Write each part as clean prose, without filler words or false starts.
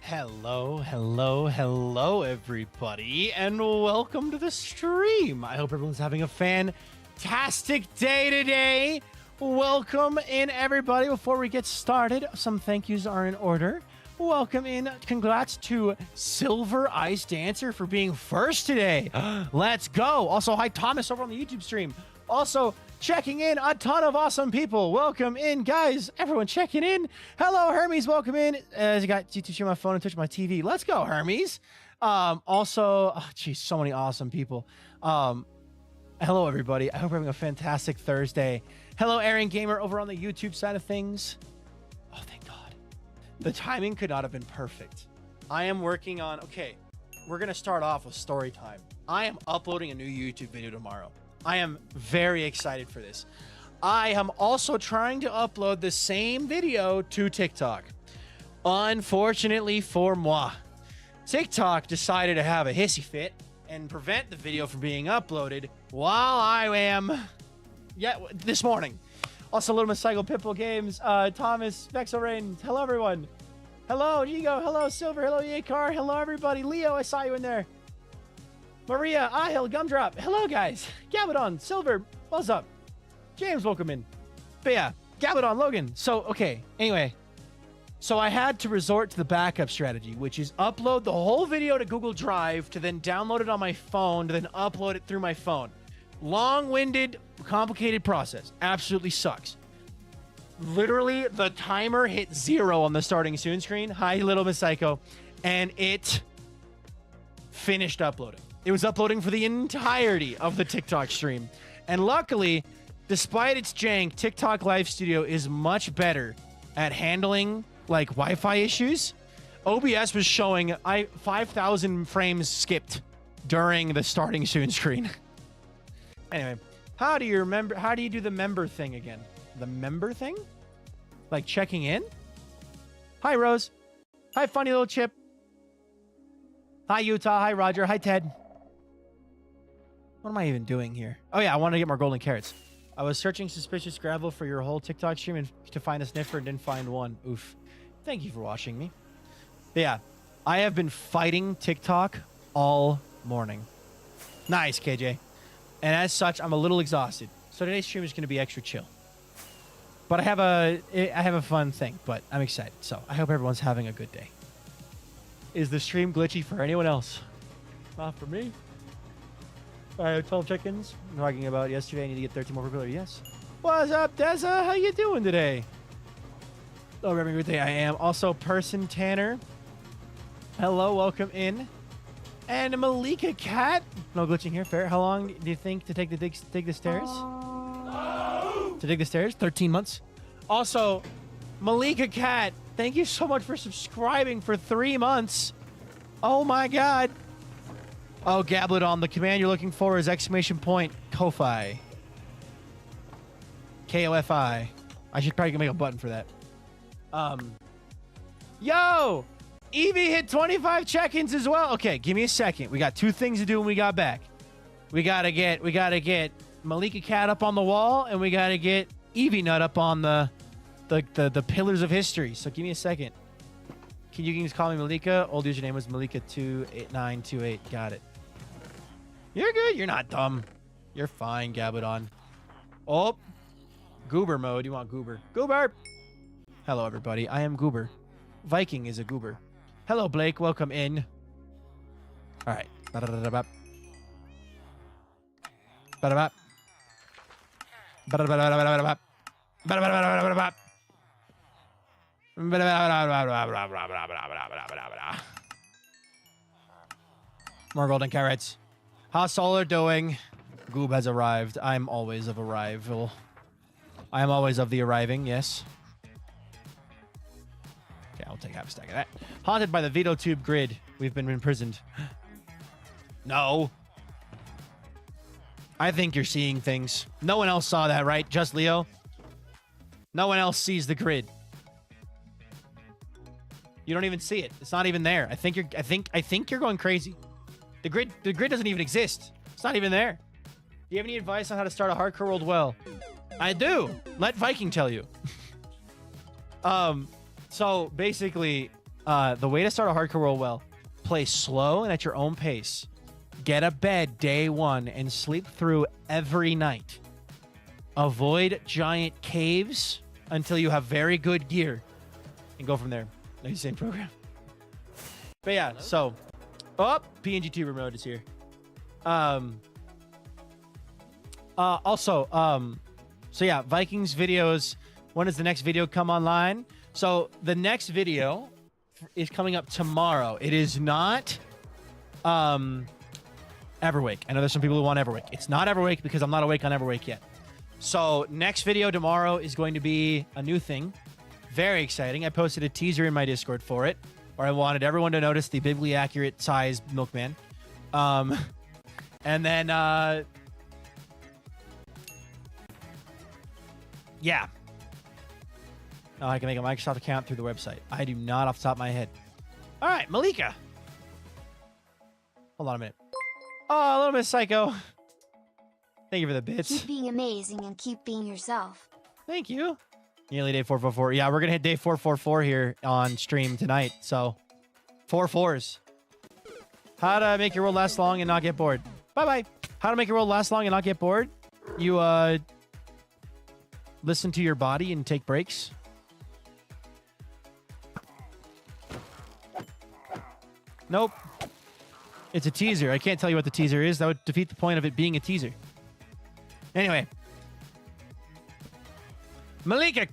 Hello, everybody, and welcome to the stream. I hope everyone's having a fantastic day today. Welcome in, everybody. Before we get started, some thank yous are in order. Welcome in. Congrats to Silver Ice Dancer for being first today. Let's go. Also, hi, Thomas, over on the YouTube stream. Also, checking in a ton of awesome people. Welcome in, guys. Everyone checking in. Hello, Hermes. Welcome in. I got YouTube stream my phone and Twitch my TV. Let's go, Hermes. Also, oh, geez, so many awesome people. Hello, everybody. I hope you're having a fantastic Thursday. Hello, Aaron Gamer over on the YouTube side of things. Oh, thank God. The timing could not have been perfect. I am working on... Okay, we're going to start off with story time. I am uploading a new YouTube video tomorrow. I am very excited for this. I am also trying to upload the same video to TikTok. Unfortunately for moi, TikTok decided to have a hissy fit and prevent the video from being uploaded while I am... this morning. Also, Little Miss Psycho Pitbull Games, Thomas, Vexel Rain. Hello, everyone. Hello, Diego. Hello, Silver. Hello, Yakar. Hello, everybody. Leo, I saw you in there. Maria, Ahil, Gumdrop. Hello, guys. Gabadon, Silver, what's up? James, welcome in. But yeah, Gabadon, Logan. So, okay, anyway. So I had to resort to the backup strategy, which is upload the whole video to Google Drive to then download it on my phone to then upload it through my phone. Long-winded, complicated process. Absolutely sucks. Literally, the timer hit 0 on the starting soon screen. Hi, Little Miss Psycho. And it finished uploading. It was uploading for the entirety of the TikTok stream. And luckily, despite its jank, TikTok Live Studio is much better at handling like Wi-Fi issues. OBS was showing 5,000 frames skipped during the starting soon screen. Anyway, how do you do the member thing again? The member thing? Like checking in? Hi, Rose. Hi, funny little chip. Hi, Utah. Hi, Roger. Hi, Ted. What am I even doing here? Oh, yeah, I want to get more golden carrots. I was searching suspicious gravel for your whole TikTok stream and to find a sniffer and didn't find one. Oof. Thank you for watching me. But yeah, I have been fighting TikTok all morning. Nice, KJ. And as such, I'm a little exhausted. So today's stream is going to be extra chill. But I have a fun thing, but I'm excited. So I hope everyone's having a good day. Is the stream glitchy for anyone else? Not for me. I have 12 check-ins. Talking about yesterday, I need to get 13 more people. Yes. What's up, Deza? How you doing today? Oh, having a good day. I am. Also, Person Tanner. Hello, welcome in. And Malika Cat. No glitching here. Fair. How long do you think to dig the stairs? To dig the stairs? 13 months. Also, Malika Cat, thank you so much for subscribing for 3 months. Oh my God. Oh, Gabladon, the command you're looking for is !Ko-Fi. K-O-F-I. I should probably make a button for that. Yo! Evie hit 25 check-ins as well. Okay, give me a second. We got 2 things to do when we got back. We gotta get Malika Cat up on the wall, and we gotta get Evie Nut up on the pillars of history. So give me a second. You can just call me Malika. Old username was Malika28928. Got it. You're good. You're not dumb. You're fine, Gabadon. Oh, Goober mode. You want Goober. Goober! Hello, everybody. I am Goober. Viking is a goober. Hello, Blake. Welcome in. All right. Ba-da-da-da-bap. Ba-da-bap. Ba-da-da-da-da-da-bap. Ba-da-da-da-da-da-bap. More golden carrots. How's all are doing? Goob has arrived. I'm always of arrival. I am always of the arriving, yes. Okay, I'll take half a stack of that. Haunted by the Veto Tube grid. We've been imprisoned. No. I think you're seeing things. No one else saw that, right? Just Leo? No one else sees the grid. You don't even see it. It's not even there. I think you're going crazy. The grid doesn't even exist. It's not even there. Do you have any advice on how to start a hardcore world well? I do. Let Viking tell you. So basically, The way to start a hardcore roll well, play slow and at your own pace. Get a bed day one and sleep through every night. Avoid giant caves until you have very good gear. And go from there. Like same program. But yeah, so... Oh, PNG Tuber mode is here. So yeah, Vikings videos. When does the next video come online? So the next video is coming up tomorrow. It is not Everwake. I know there's some people who want Everwake. It's not Everwake because I'm not awake on Everwake yet. So next video tomorrow is going to be a new thing. Very exciting. I posted a teaser in my Discord for it, where I wanted everyone to notice the biblically accurate size milkman. And then, yeah. Oh, I can make a Microsoft account through the website. I do not off the top of my head. All right, Malika. Hold on a minute. Oh, a little bit psycho. Thank you for the bits. Keep being amazing and keep being yourself. Thank you. Nearly day 444. Yeah, we're going to hit day 444 here on stream tonight. So, 4 4s. How to make your world last long and not get bored. Bye-bye. How to make your world last long and not get bored. You, listen to your body and take breaks. Nope. It's a teaser. I can't tell you what the teaser is. That would defeat the point of it being a teaser. Anyway. Malika,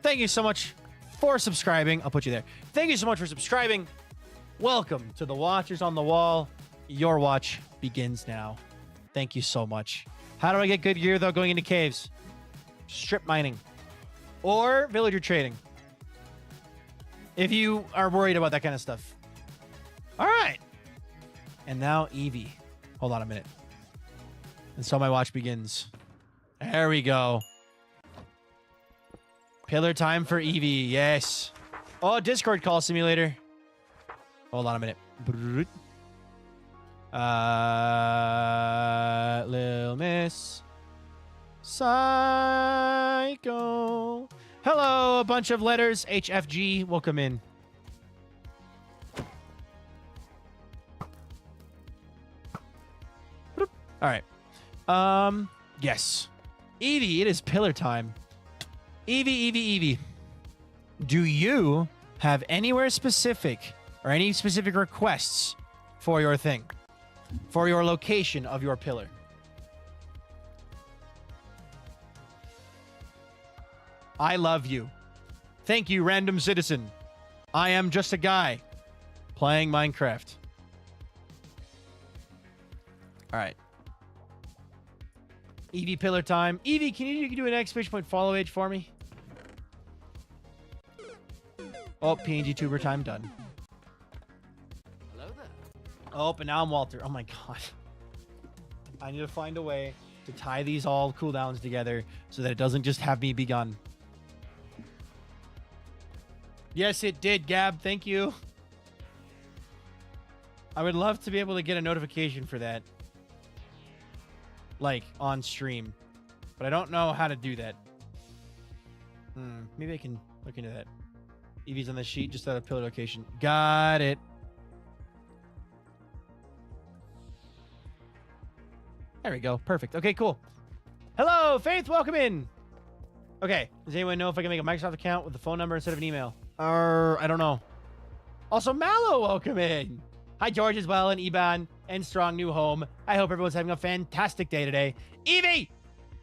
thank you so much for subscribing. I'll put you there. Thank you so much for subscribing. Welcome to the Watchers on the Wall. Your watch begins now. Thank you so much. How do I get good gear, though, going into caves? Strip mining. Or villager trading. If you are worried about that kind of stuff. All right. And now Eevee. Hold on a minute. And so my watch begins. There we go. Pillar time for Eevee. Yes. Oh, Discord call simulator. Hold on a minute. Lil Miss Psycho. Hello, a bunch of letters. HFG. Welcome in. All right. Yes. Eevee, it is pillar time. Eevee. Do you have anywhere specific or any specific requests for your thing? For your location of your pillar? I love you. Thank you, random citizen. I am just a guy playing Minecraft. All right. Eevee pillar time. Eevee, can you do an exclamation point follow age for me? Oh, PNG tuber time done. Hello there. Oh, and now I'm Walter. Oh my god. I need to find a way to tie these all cooldowns together so that it doesn't just have me begun. Yes, it did, Gab. Thank you. I would love to be able to get a notification for that. Like, on stream. But I don't know how to do that. Maybe I can look into that. Eevee's on the sheet, just at a pillar location. Got it. There we go. Perfect. Okay, cool. Hello, Faith. Welcome in. Okay. Does anyone know if I can make a Microsoft account with a phone number instead of an email? I don't know. Also, Mallow, welcome in. Hi, George, as well, and Eban, and Strong New Home. I hope everyone's having a fantastic day today. Eevee!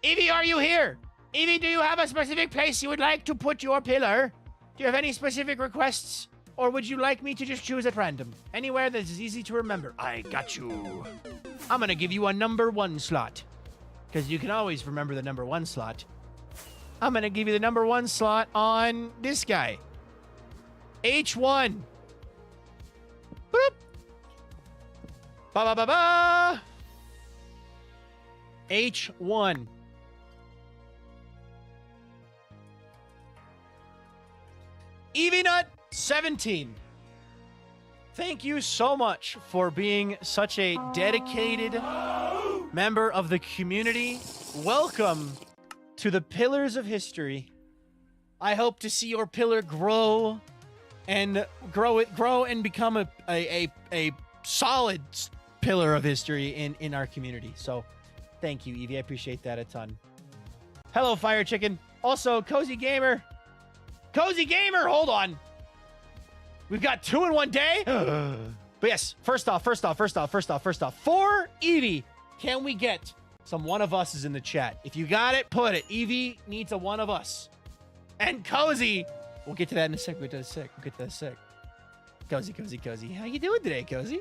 Eevee, are you here? Eevee, do you have a specific place you would like to put your pillar? Do you have any specific requests? Or would you like me to just choose at random? Anywhere that is easy to remember. I got you. I'm going to give you a number 1 slot. Because you can always remember the number 1 slot. I'm going to give you the number 1 slot on this guy. H1. Boop. Ba ba ba ba. H1. Eevee Nut 17. Thank you so much for being such a dedicated member of the community. Welcome to the Pillars of History. I hope to see your pillar grow and grow and become a solid pillar of history in our community. So thank you, Evie. I appreciate that a ton. Hello, Fire Chicken. Also, Cozy Gamer. Cozy Gamer, hold on. We've got 2 in one day. But yes, first off, for Evie, can we get some one of us's in the chat? If you got it, put it. Evie needs a one of us. And Cozy, we'll get to that in a sec. We'll get to that in a sec. Cozy. How you doing today, Cozy?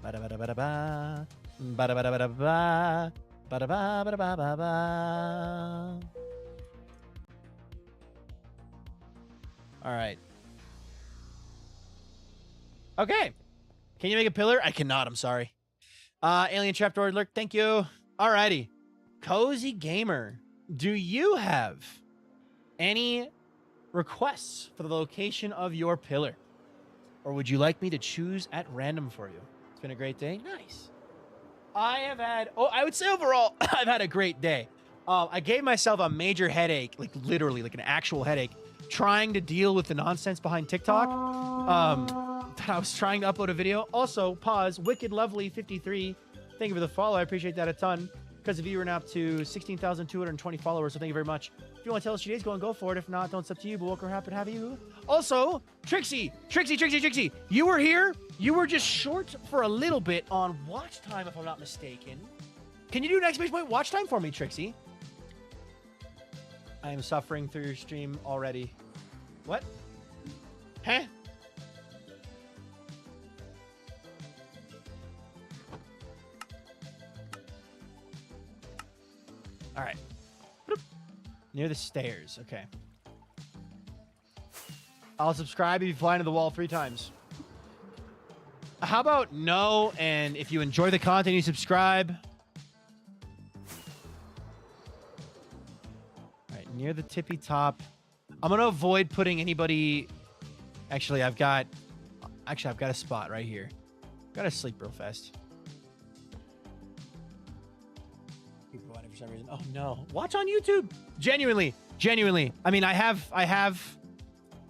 Ba-da-ba-da-ba-da-ba. Ba-da-ba-da-ba-da-ba. Ba-da-ba-ba-da-ba-ba-ba. All right. Okay. Can you make a pillar? I cannot. I'm sorry. Alien Trapdoor Alert. Thank you. All righty. Cozy Gamer. Do you have any requests for the location of your pillar? Or would you like me to choose at random for you? It's been a great day. Nice. I would say overall, I've had a great day. I gave myself a major headache, like literally like an actual headache, trying to deal with the nonsense behind TikTok. That I was trying to upload a video. Also, pause, Wicked Lovely 53. Thank you for the follow. I appreciate that a ton. Because of you, we're now up to 16,220 followers, so thank you very much. If you want to tell us your days, go and go for it. If not, don't, it's up to you, but welcome, happy to have you. Also, Trixie, you were here. You were just short for a little bit on watch time, if I'm not mistaken. Can you do an exclamation point watch time for me, Trixie? I am suffering through your stream already. What? Huh? All right. Near the stairs. Okay. I'll subscribe if you fly into the wall 3 times. How about no, and if you enjoy the content, you subscribe. All right, near the tippy top. I'm going to avoid putting anybody... Actually, I've got a spot right here. Gotta sleep real fast. For some reason. Oh no. Watch on YouTube. Genuinely. I mean, I have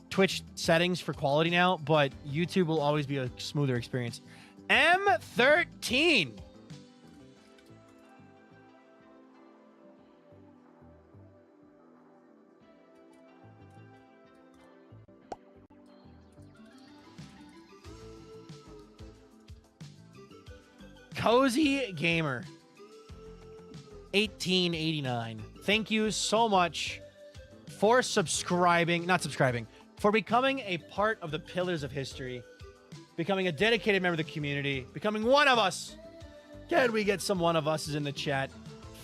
Twitch settings for quality now, but YouTube will always be a smoother experience. M13. Cozy Gamer 1889. Thank you so much for for becoming a part of the Pillars of History, becoming a dedicated member of the community, becoming one of us. Can we get some one of us's in the chat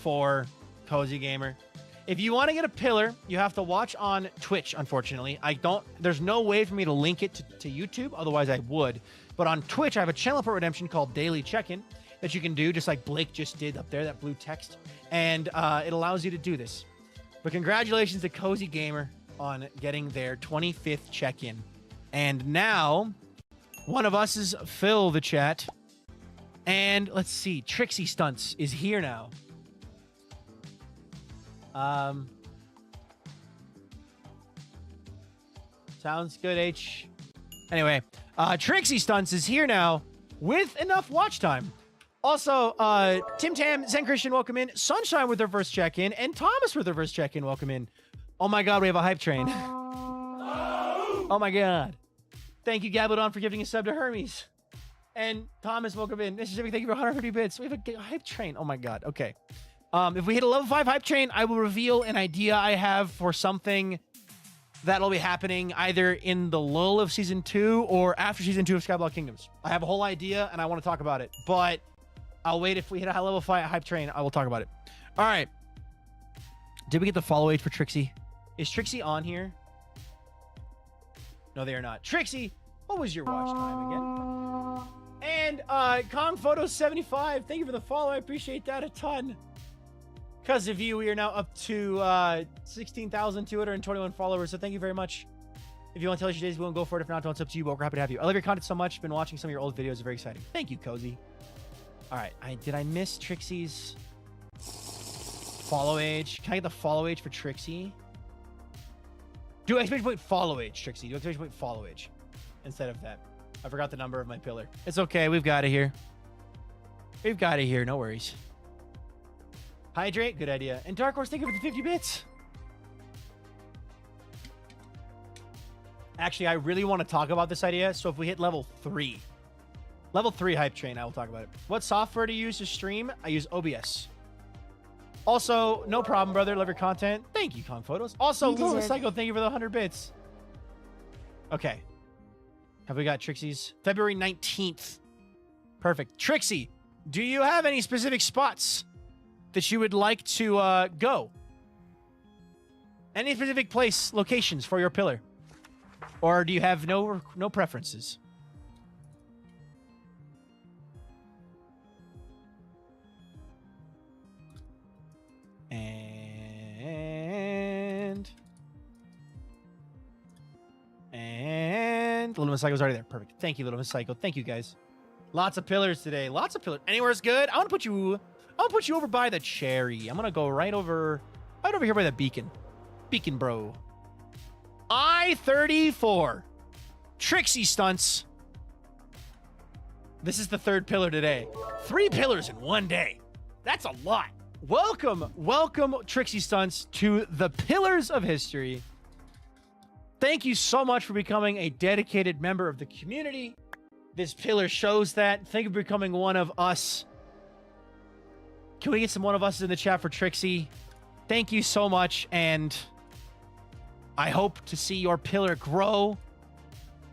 for Cozy Gamer? If you want to get a pillar, you have to watch on Twitch, unfortunately. There's no way for me to link it to YouTube, otherwise I would. But on Twitch, I have a channel for redemption called Daily Check-In that you can do, just like Blake just did up there, that blue text. And it allows you to do this. But congratulations to Cozy Gamer on getting their 25th check-in. And now, one of us is fill the chat. And let's see, Trixie Stunts is here now. Sounds good, H. Anyway, Trixie Stunts is here now with enough watch time. Also, Tim Tam, Zen Christian, welcome in. Sunshine with their first check-in, and Thomas with their first check-in, welcome in. Oh my god, we have a hype train. Oh my god. Thank you, Gabaldon, for giving a sub to Hermes. And Thomas, welcome in. This is Jimmy, thank you for 150 bits. We have a hype train. Oh my god, okay. If we hit a level 5 hype train, I will reveal an idea I have for something that'll be happening either in the lull of Season 2 or after Season 2 of Skyblock Kingdoms. I have a whole idea, and I want to talk about it, but I'll wait. If we hit a high level 5 hype train, I will talk about it. All right. Did we get the follow age for Trixie? Is Trixie on here? No, they are not. Trixie, what was your watch time again? And Kong Photo 75, thank you for the follow. I appreciate that a ton. Because of you, we are now up to 16,221 followers, so thank you very much. If you want to tell us your days, we'll go for it. If not, don't. It's up to you, but we're happy to have you. I love your content so much. Been watching some of your old videos. Very exciting. Thank you, Cozy. All right. Did I miss Trixie's follow age? Can I get the follow age for Trixie? Do exclamation point follow age, Trixie. Do exclamation point follow age instead of that. I forgot the number of my pillar. It's okay. We've got it here. We've got it here. No worries. Hydrate. Good idea. And Dark Horse, thank you for the 50 bits. Actually, I really want to talk about this idea. So if we hit level 3 hype train, I will talk about it. What software to use to stream? I use OBS. Also, no problem, brother. Love your content. Thank you, Kong Photos. Also, Lula Psycho, thank you for the 100 bits. Okay. Have we got Trixie's? February 19th. Perfect. Trixie, do you have any specific spots that you would like to go? Any specific locations for your pillar? Or do you have no preferences? And Little Miss Psycho's already there. Perfect. Thank you, Little Miss Psycho. Thank you, guys. Lots of pillars today. Lots of pillars. Anywhere's good. I want to put you over by the cherry. I'm gonna go right over here by the beacon. Beacon, bro. I-34. Trixie stunts. This is the third pillar today. 3 pillars in one day. That's a lot. Welcome, Trixie stunts, to the Pillars of History. Thank you so much for becoming a dedicated member of the community. This pillar shows that. Thank you for becoming one of us. Can we get some one of us in the chat for Trixie? Thank you so much, and I hope to see your pillar grow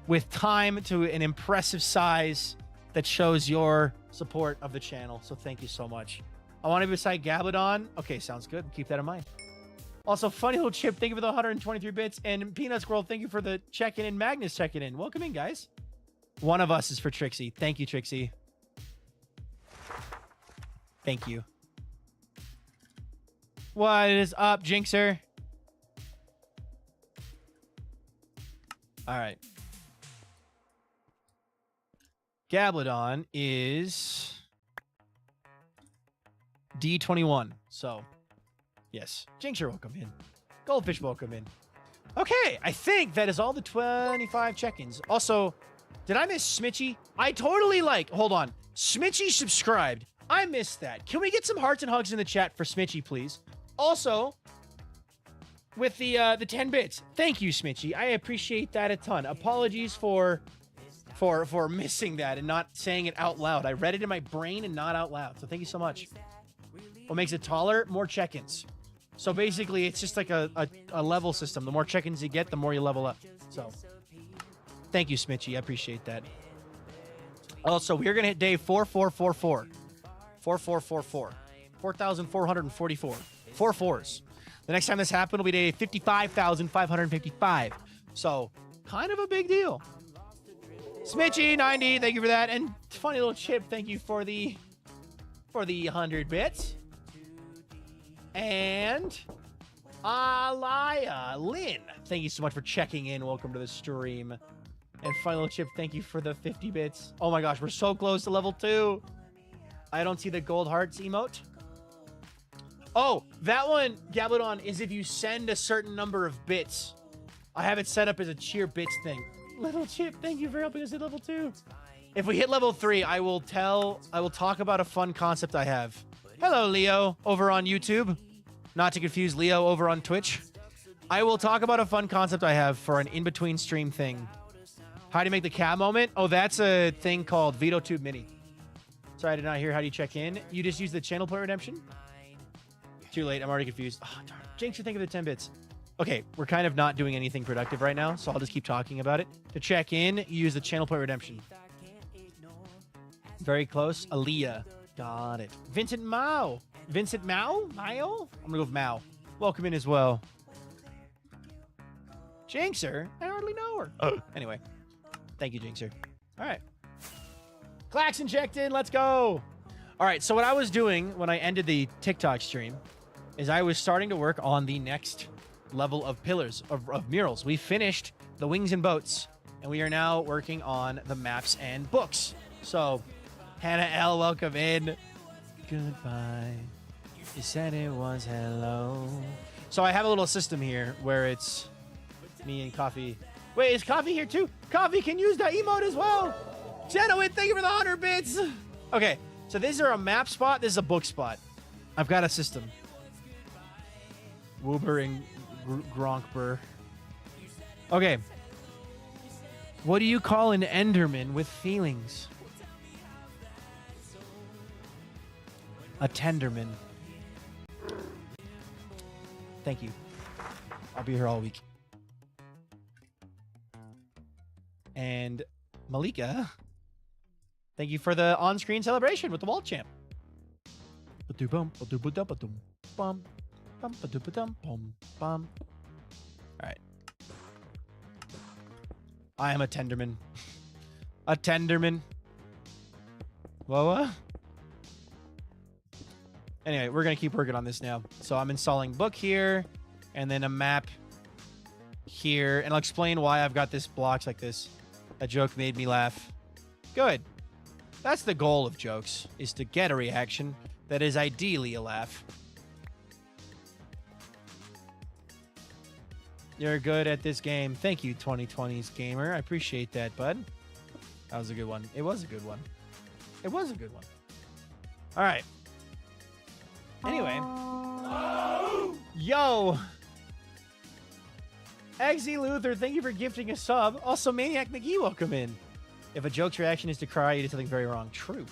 with time to an impressive size that shows your support of the channel. So thank you so much. I want to be beside Gabladon. Okay, sounds good. Keep that in mind. Also, Funny Little Chip, thank you for the 123 bits. And Peanut Squirrel, thank you for the check-in. And Magnus checking in. Welcome in, guys. One of us is for Trixie. Thank you, Trixie. Thank you. What is up, Jinxer? All right. Gabladon is D21. So, yes. Jinxer, welcome in. Goldfish, welcome in. Okay, I think that is all the 25 check-ins. Also, did I miss Smitchy? I totally hold on. Smitchy subscribed. I missed that. Can we get some hearts and hugs in the chat for Smitchy, please? Also, with the 10 bits. Thank you, Smitchy. I appreciate that a ton. Apologies for missing that and not saying it out loud. I read it in my brain and not out loud. So thank you so much. What makes it taller? More check-ins. So basically, it's just like a level system. The more check-ins you get, the more you level up. So thank you, Smitchy. I appreciate that. Also, we're going to hit day 4444. 4444. 4,444. 4 4s. The next time this happened will be day 55,555. So, kind of a big deal. Smitchy 90, thank you for that. And Funny Little Chip, thank you for the 100 bits. And Alaya Lynn, thank you so much for checking in. Welcome to the stream. And Funny Little Chip, thank you for the 50 bits. Oh my gosh, we're so close to level 2. I don't see the gold hearts emote. Oh, that one, Gabladon, is if you send a certain number of bits. I have it set up as a cheer bits thing. Little Chip, thank you for helping us at level 2. If we hit level 3, I will talk about a fun concept I have. Hello, Leo, over on YouTube. Not to confuse Leo over on Twitch. I will talk about a fun concept I have for an in-between stream thing. How do you make the cat moment? Oh, that's a thing called VitoTube Mini. Sorry, I did not hear how do you check in. You just use the channel play redemption? Too late, I'm already confused. Oh, darn. Jinx, you think of the 10 bits. Okay, we're kind of not doing anything productive right now, so I'll just keep talking about it. To check in, you use the channel play redemption. Very close. Aaliyah. Got it. Vincent Mao. Vincent Mao? Mao? I'm gonna go with Mao. Welcome in as well. Jinxer? I hardly know her. Anyway. Thank you, Jinxer. All right. Klaxon checked in. Let's go. All right, so what I was doing when I ended the TikTok stream is I was starting to work on the next level of pillars, of murals. We finished the wings and boats, and we are now working on the maps and books. So, Hannah L, welcome in. Goodbye. You said it was hello. So I have a little system here where it's Me and Coffee. Wait, is Coffee here too? Coffee can use the emote as well. Gentlemen, thank you for the 100 bits. Okay, so these are a map spot. This is a book spot. I've got a system. Woober and Gronkber. Okay. What do you call an Enderman with feelings? A Tenderman. Thank you. I'll be here all week. And Malika, thank you for the on-screen celebration with the wall champ. All right. I am a Tenderman. A Tenderman. Whoa. Anyway, we're going to keep working on this now. So I'm installing book here and then a map here. And I'll explain why I've got this blocks like this. A joke made me laugh. Good. That's the goal of jokes, is to get a reaction that is ideally a laugh. You're good at this game. Thank you, 2020's gamer. I appreciate that, bud. That was a good one. It was a good one. It was a good one. All right. Anyway. Yo! Eggsy Luther, thank you for gifting a sub. Also, Maniac McGee, welcome in. If a joke's reaction is to cry, you did something very wrong. True.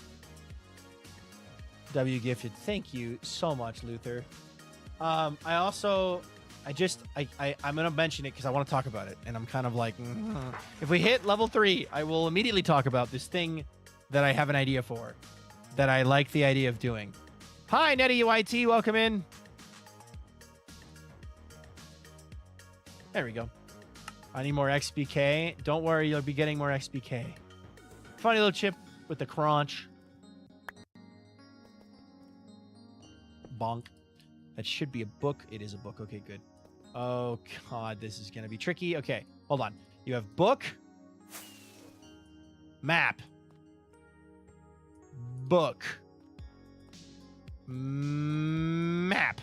W gifted. Thank you so much, Luther. I'm going to mention it because I want to talk about it. And I'm kind of like, if we hit level 3, I will immediately talk about this thing that I have an idea for, that I like the idea of doing. Hi, Nettie UIT. Welcome in. There we go. I need more XBK. Don't worry, you'll be getting more XBK. Funny little chip with the crunch. Bonk. That should be a book. It is a book. Okay, good. Oh, God, this is going to be tricky. Okay, hold on. You have book, map, book, map.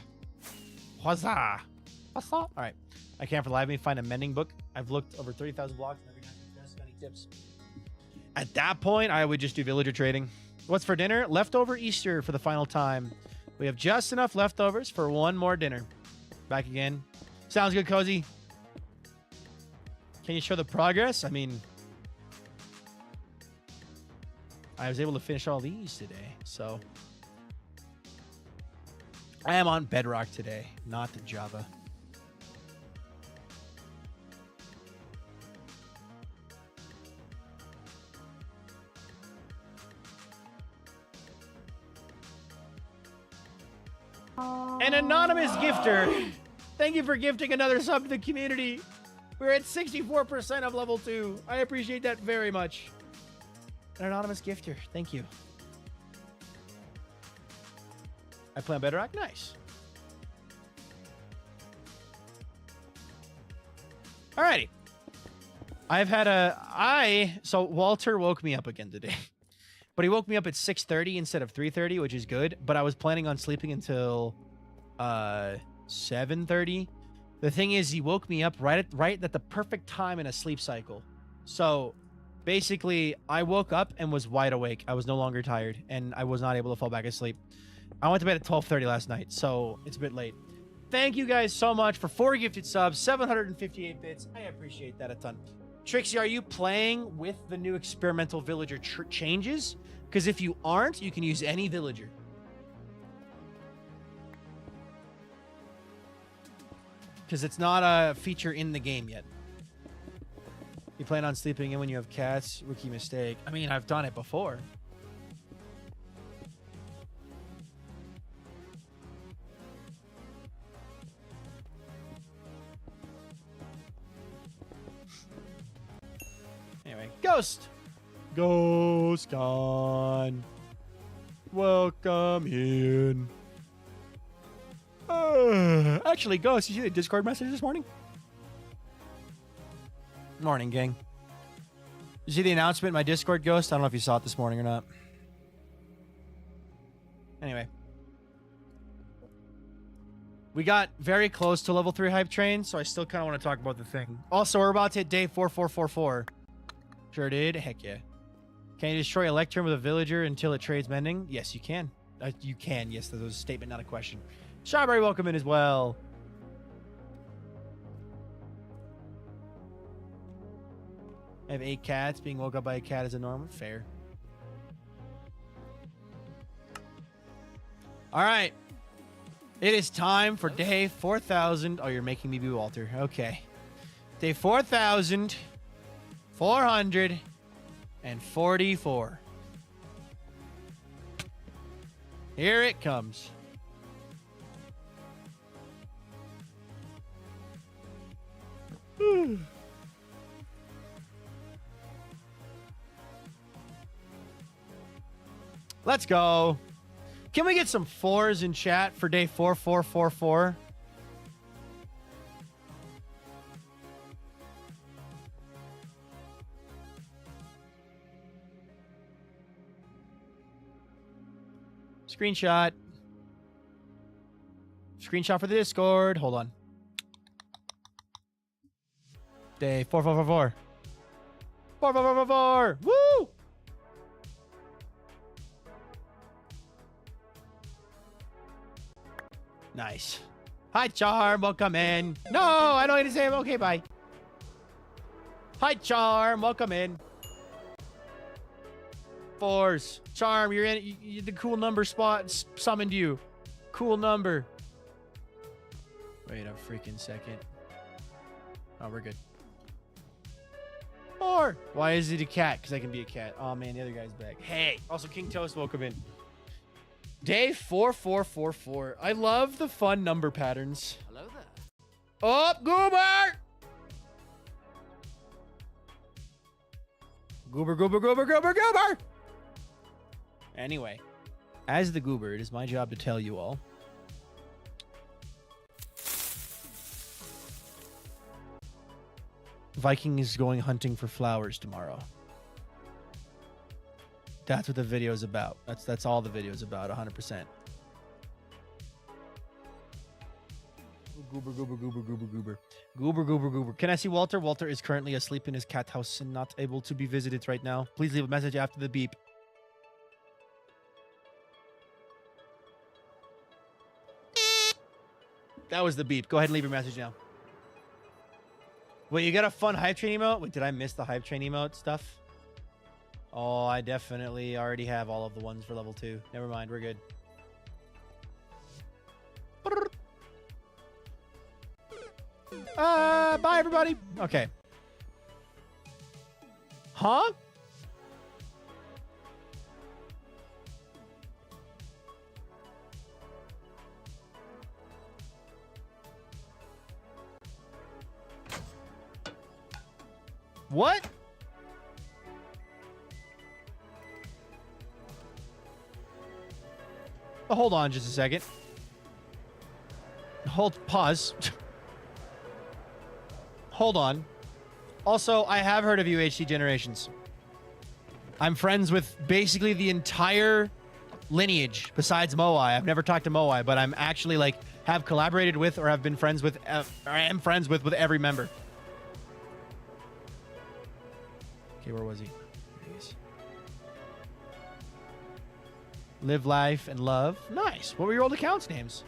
Huzzah. Huzzah. All right. I can't for the life of me find a mending book. I've looked over 30,000 blocks. Never got any tips. At that point, I would just do villager trading. What's for dinner? Leftover Easter for the final time. We have just enough leftovers for one more dinner. Back again. Sounds good, Cozy. Can you show the progress? I mean, I was able to finish all these today, so. I am on Bedrock today, not Java. An anonymous gifter. Thank you for gifting another sub to the community. We're at 64% of level 2. I appreciate that very much. An anonymous gifter. Thank you. I play on Bedrock? Nice. Alrighty. So Walter woke me up again today. But he woke me up at 6:30 instead of 3:30, which is good. But I was planning on sleeping until 7:30. The thing is, he woke me up right at the perfect time in a sleep cycle. So basically, I woke up and was wide awake. I was no longer tired, and I was not able to fall back asleep. I went to bed at 12:30 last night, so it's a bit late. Thank you guys so much for 4 gifted subs, 758 bits. I appreciate that a ton. Trixie, are you playing with the new experimental villager changes? Because if you aren't, you can use any villager. Because it's not a feature in the game yet. You plan on sleeping in when you have cats? Rookie mistake. I mean, I've done it before. Anyway, Ghost! Ghost gone. Welcome in. Actually, Ghost, you see the Discord message this morning? Morning, gang. You see the announcement in my Discord, Ghost? I don't know if you saw it this morning or not. Anyway. We got very close to level 3 hype train, so I still kind of want to talk about the thing. Also, we're about to hit day 4444. Sure did. Heck yeah. Can you destroy a lectern with a villager until it trades mending? Yes, you can. You can. Yes, that was a statement, not a question. Strawberry, welcome in as well. I have 8 cats. Being woke up by a cat is a norm. Fair. All right. It is time for day 4,000. Oh, you're making me be Walter. Okay. Day 4,444. Here it comes. Let's go. Can we get some 4s in chat for day 4444? Screenshot. Screenshot for the Discord. Hold on. Day 4444. 4444. Woo! Nice. Hi, Charm. Welcome in. No, I don't need to say it. Okay, bye. Hi, Charm. Welcome in. 4s. Charm, you're in. The cool number spot summoned you. Cool number. Wait a freaking second. Oh, we're good. 4. Why is it a cat? Because I can be a cat. Oh, man, the other guy's back. Hey. Also, King Toast, welcome in. Day 4444. I love the fun number patterns. Hello there. Oh, Goober! Goober, goober, goober, goober, goober! Anyway, as the goober, it is my job to tell you all. Viking is going hunting for flowers tomorrow. That's what the video is about. That's all the video is about, 100%. Goober, goober, goober, goober, goober. Goober, goober, goober. Can I see Walter? Walter is currently asleep in his cat house and not able to be visited right now. Please leave a message after the beep. That was the beep. Go ahead and leave your message now. Wait, you got a fun hype train emote? Wait, did I miss the hype train emote stuff? Oh, I definitely already have all of the ones for level 2. Never mind, we're good. Bye, everybody. Okay. Huh? What? Oh, hold on just a second. Pause. Hold on. Also, I have heard of UHC Generations. I'm friends with basically the entire lineage besides Moai. I've never talked to Moai, but I'm actually like have collaborated with or have been friends with or I am friends with every member. Okay, where was he? There he is. Live life and love. Nice. What were your old accounts names?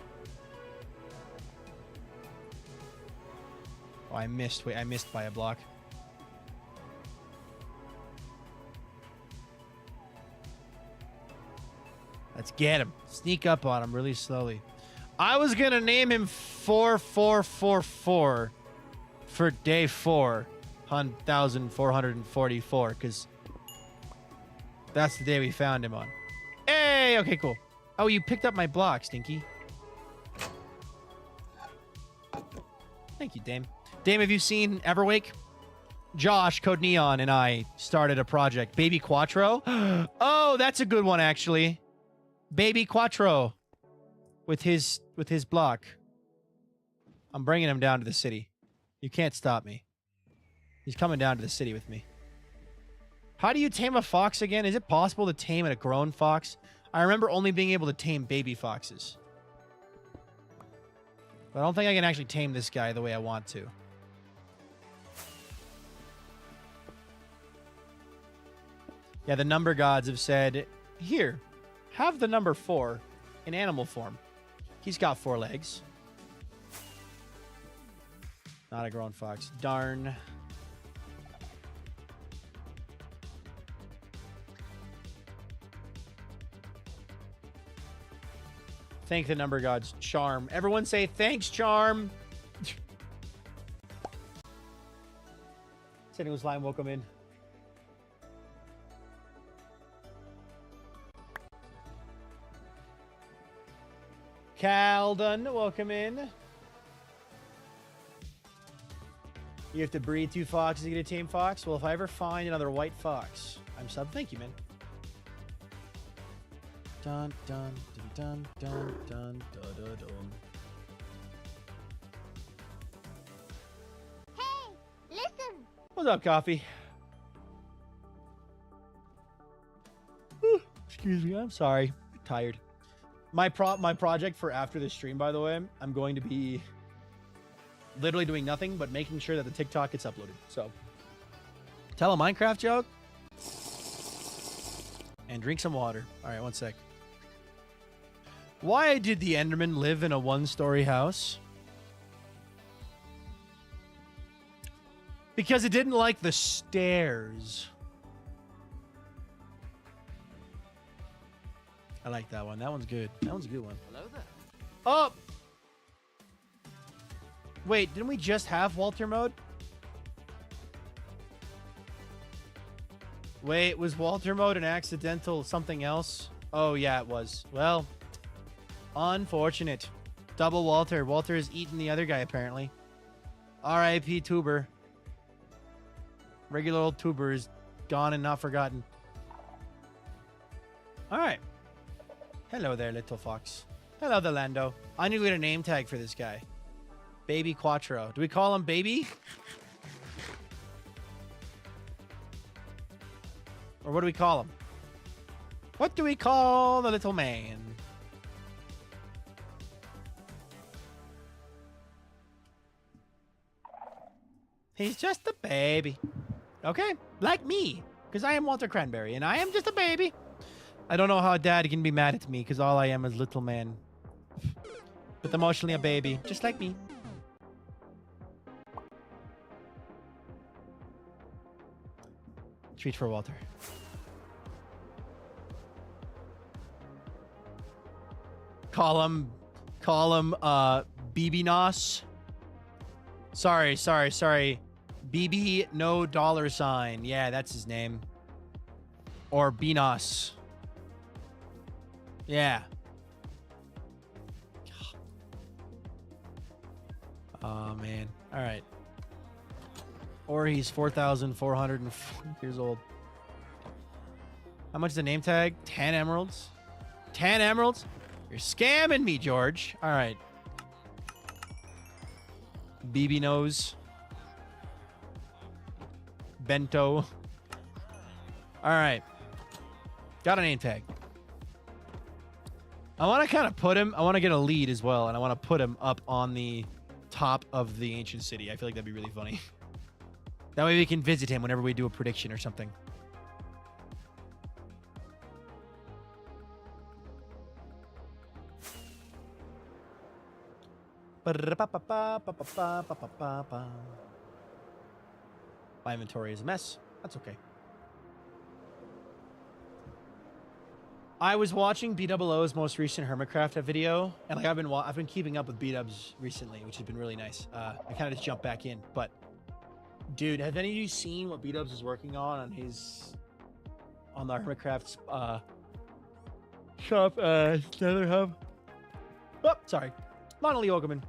Oh, I missed. Wait, I missed by a block. Let's get him. Sneak up on him really slowly. I was going to name him 4444 for day 4. 1,444 because that's the day we found him on. Hey, okay, cool. Oh, you picked up my block, Stinky. Thank you, Dame. Dame, have you seen Everwake? Josh, Code Neon, and I started a project, Baby Quattro. Oh, that's a good one, actually. Baby Quattro with his block. I'm bringing him down to the city. You can't stop me. He's coming down to the city with me. How do you tame a fox again? Is it possible to tame a grown fox? I remember only being able to tame baby foxes. But I don't think I can actually tame this guy the way I want to. Yeah, the number gods have said, here, have the number 4 in animal form. He's got 4 legs. Not a grown fox. Darn. Thank the number gods. Charm. Everyone say thanks, Charm. Sending slime, welcome in. Calden, welcome in. You have to breed 2 foxes to get a tame fox? Well, if I ever find another white fox, I'm sub. Thank you, man. Dun, dun, dun, dun, dun, dun, dun, dun, dun. Hey, listen. What's up, Coffee? Whew, excuse me, I'm sorry. I'm tired. My project for after this stream, by the way, I'm going to be literally doing nothing but making sure that the TikTok gets uploaded. So, tell a Minecraft joke and drink some water. All right, one sec. Why did the Enderman live in a 1-story house? Because it didn't like the stairs. I like that one. That one's good. That one's a good one. Hello there. Oh! Wait, didn't we just have Walter mode? Wait, was Walter mode an accidental something else? Oh, yeah, it was. Well, unfortunate. Double Walter. Walter has eaten the other guy, apparently. R.I.P. Tuber. Regular old Tuber is gone and not forgotten. All right. Hello there, little fox. Hello there, Lando. I need to get a name tag for this guy. Baby Quattro. Do we call him Baby? Or what do we call him? What do we call the little man? He's just a baby. Okay, like me. Because I am Walter Cranberry, and I am just a baby. I don't know how Dad can be mad at me, because all I am is little man. But emotionally a baby, just like me. Treat for Walter. Call him, BB Nos. Sorry. BB no dollar sign. Yeah, that's his name. Or Benos. Yeah. Oh, man. All right. Or he's 4,440 years old. How much is the name tag? 10 emeralds? 10 emeralds? You're scamming me, George. All right. BB nose. Bento. All right. Got a name tag. I want to kind of put him, I want to get a lead as well, and I want to put him up on the top of the ancient city. I feel like that'd be really funny. That way we can visit him whenever we do a prediction or something. My inventory is a mess. That's okay. I was watching B00's most recent Hermitcraft video, and like I've been keeping up with B-Dubs recently, which has been really nice. I kind of just jumped back in, but dude, have any of you seen what B-Dubs is working on his the Hermitcraft's shop Nether Hub? Oh, sorry, Lonely Ogaman.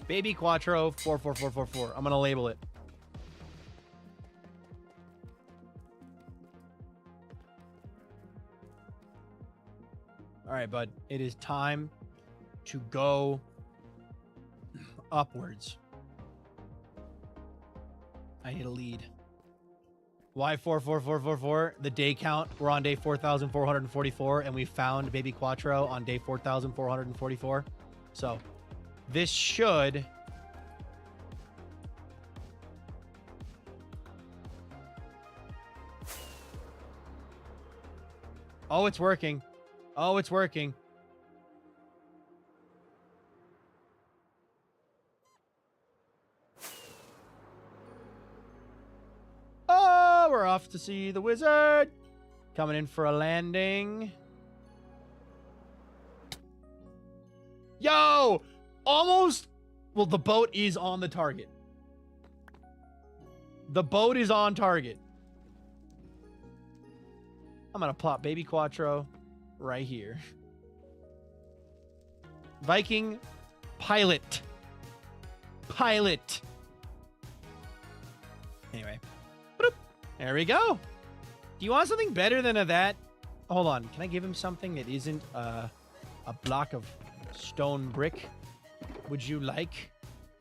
Baby Quattro 44444. I'm gonna label it. All right, bud. It is time to go upwards. I need a lead. Why 44444? The day count. We're on day 4,444, and we found Baby Quattro on day 4,444. So this should... Oh, it's working. Oh, it's working. Oh, we're off to see the wizard. Coming in for a landing. Yo! Almost. Well, the boat is on the target. The boat is on target. I'm going to plop Baby Quattro right here. Viking Pilot. Pilot. Anyway. Boop. There we go. Do you want something better than that? Hold on. Can I give him something that isn't a block of stone brick? Would you like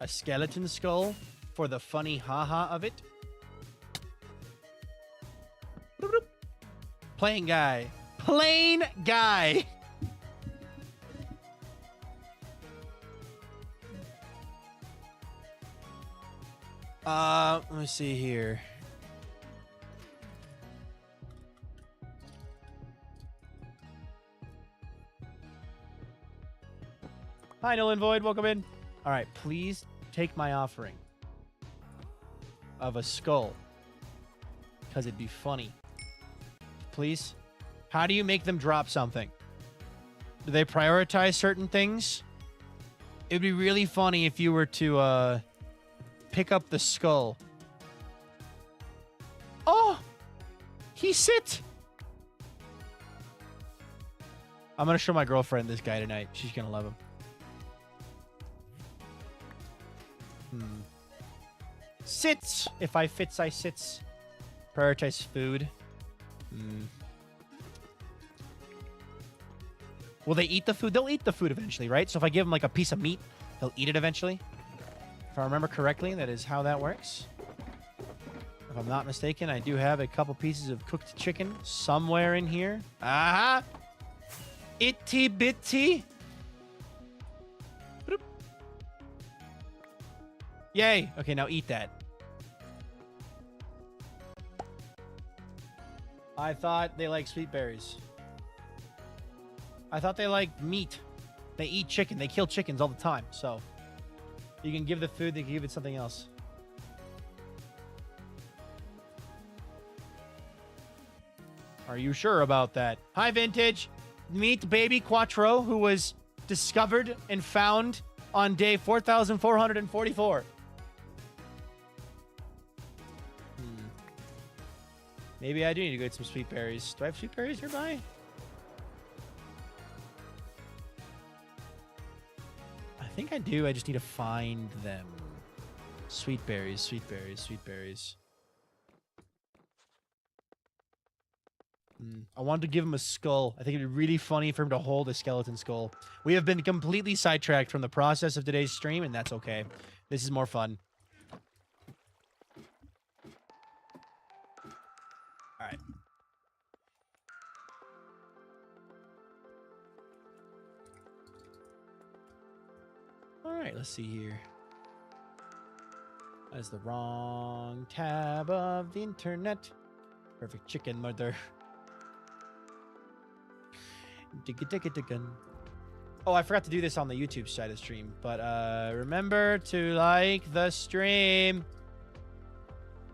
a skeleton skull for the funny haha of it? Boop, boop. Plain guy. Plain guy. Let me see here. Hi, Nolan Void. Welcome in. All right, please take my offering of a skull, because it'd be funny. Please. How do you make them drop something? Do they prioritize certain things? It would be really funny if you were to pick up the skull. Oh! He sit! I'm going to show my girlfriend this guy tonight. She's going to love him. Sits! If I fits, I sits. Prioritize food. Will they eat the food? They'll eat the food eventually, right? So if I give them like a piece of meat, they'll eat it eventually. If I remember correctly, that is how that works. If I'm not mistaken, I do have a couple pieces of cooked chicken somewhere in here. Aha! Itty bitty. Boop. Yay! Okay, now eat that. I thought they like sweet berries. I thought they like meat. They eat chicken. They kill chickens all the time. So you can give the food, they can give it something else. Are you sure about that? Hi, Vintage. Meet Baby Quattro, who was discovered and found on day 4,444. Maybe I do need to go get some sweet berries. Do I have sweet berries nearby? I think I do. I just need to find them. Sweet berries, sweet berries, sweet berries. I wanted to give him a skull. I think it'd be really funny for him to hold a skeleton skull. We have been completely sidetracked from the process of today's stream, and that's okay. This is more fun. All right. All right, let's see here. That is the wrong tab of the internet. Perfect chicken mother. Oh, I forgot to do this on the YouTube side of the stream, but remember to like the stream.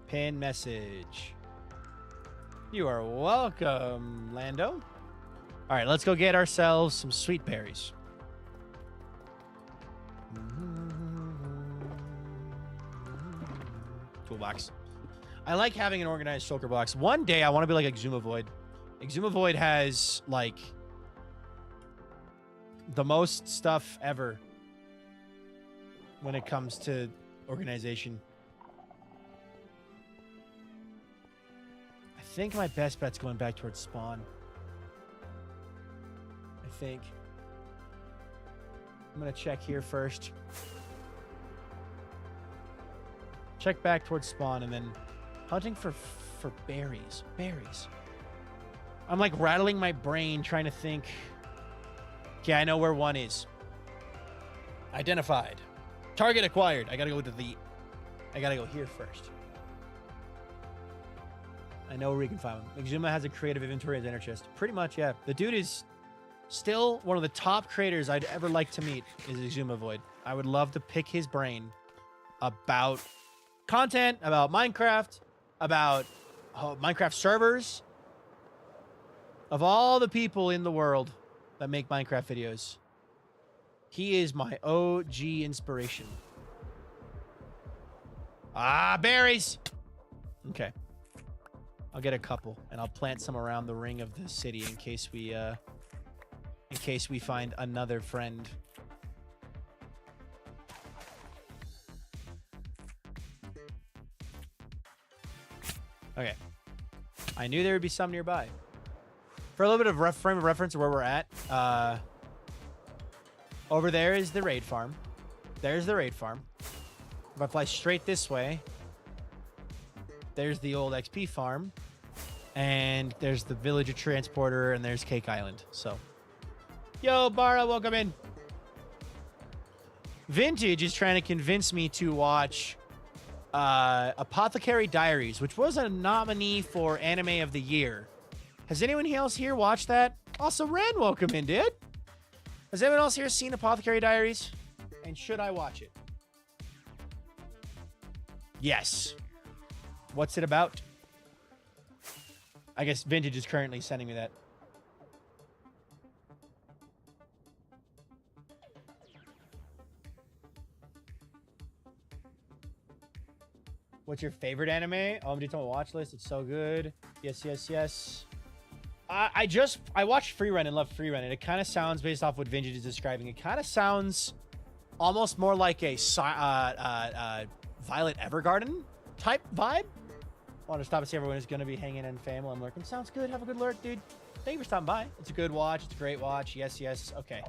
Pin message. You are welcome, Lando. All right, let's go get ourselves some sweet berries. Toolbox. I like having an organized shulker box. One day I want to be like Exumavoid. Exumavoid has like the most stuff ever when it comes to organization. I think my best bet's going back towards spawn. I think. I'm going to check here first. check back towards spawn and then hunting for berries. Berries. I'm like rattling my brain trying to think. Okay, I know where one is. Identified. Target acquired. I gotta go here first. I know where we can find him. Exuma has a creative inventory as enter chest. Pretty much, yeah. The dude is still one of the top creators I'd ever like to meet is Exuma Void. I would love to pick his brain about content, about Minecraft, about Minecraft servers, of all the people in the world that make Minecraft videos. He is my OG inspiration. Ah, berries! Okay. I'll get a couple, and I'll plant some around the ring of the city in case we find another friend. Okay. I knew there would be some nearby. For a little bit of frame of reference of where we're at, over there is the raid farm. There's the raid farm. If I fly straight this way, there's the old XP farm. And there's the villager transporter, and there's Cake Island. So, yo, Bara, welcome in. Vintage is trying to convince me to watch Apothecary Diaries, which was a nominee for Anime of the Year. Has anyone else here watched that? Also, Ren, welcome in, dude. Has anyone else here seen Apothecary Diaries? And should I watch it? Yes. What's it about? I guess Vintage is currently sending me that. What's your favorite anime? Oh, I'm just on my watch list. It's so good. Yes, yes, yes. I watched Free Run and love Free Run, and it kind of sounds, based off what Vintage is describing, it kind of sounds almost more like a Violet Evergarden type vibe. I want to stop and see everyone is going to be hanging in family. I'm lurking. Sounds good. Have a good lurk, dude. Thank you for stopping by. It's a good watch. It's a great watch. Yes, yes. Okay.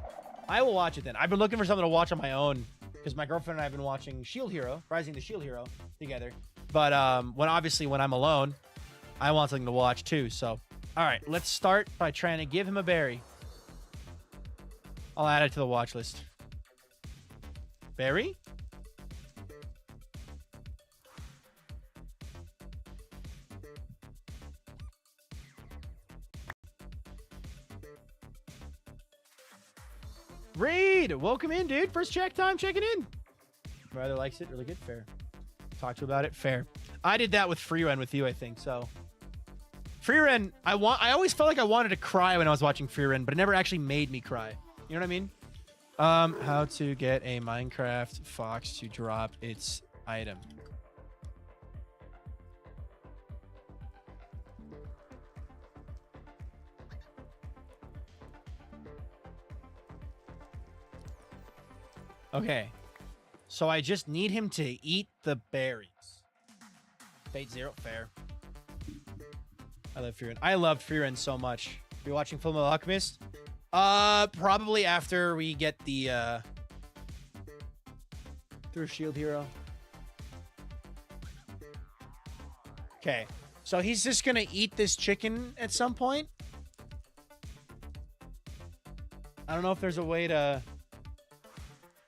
I will watch it then. I've been looking for something to watch on my own because my girlfriend and I have been watching Shield Hero, Rising the Shield Hero together. But when I'm alone, I want something to watch too. So, all right, let's start by trying to give him a berry. I'll add it to the watch list. Berry? Reed, welcome in, dude. First check time, checking in. Rather likes it. Really good. Fair. Talk to you about it. Fair. I did that with Free Run with you, I think. So, Free Run, I always felt like I wanted to cry when I was watching Free Run, but it never actually made me cry. You know what I mean? How to get a Minecraft fox to drop its item. Okay, so I just need him to eat the berries. Fate 0, fair. I love Free Run. I loved Free Run so much. You're watching Full Metal Alchemist? Probably after we get the, through Shield Hero. Okay, so he's just gonna eat this chicken at some point. I don't know if there's a way to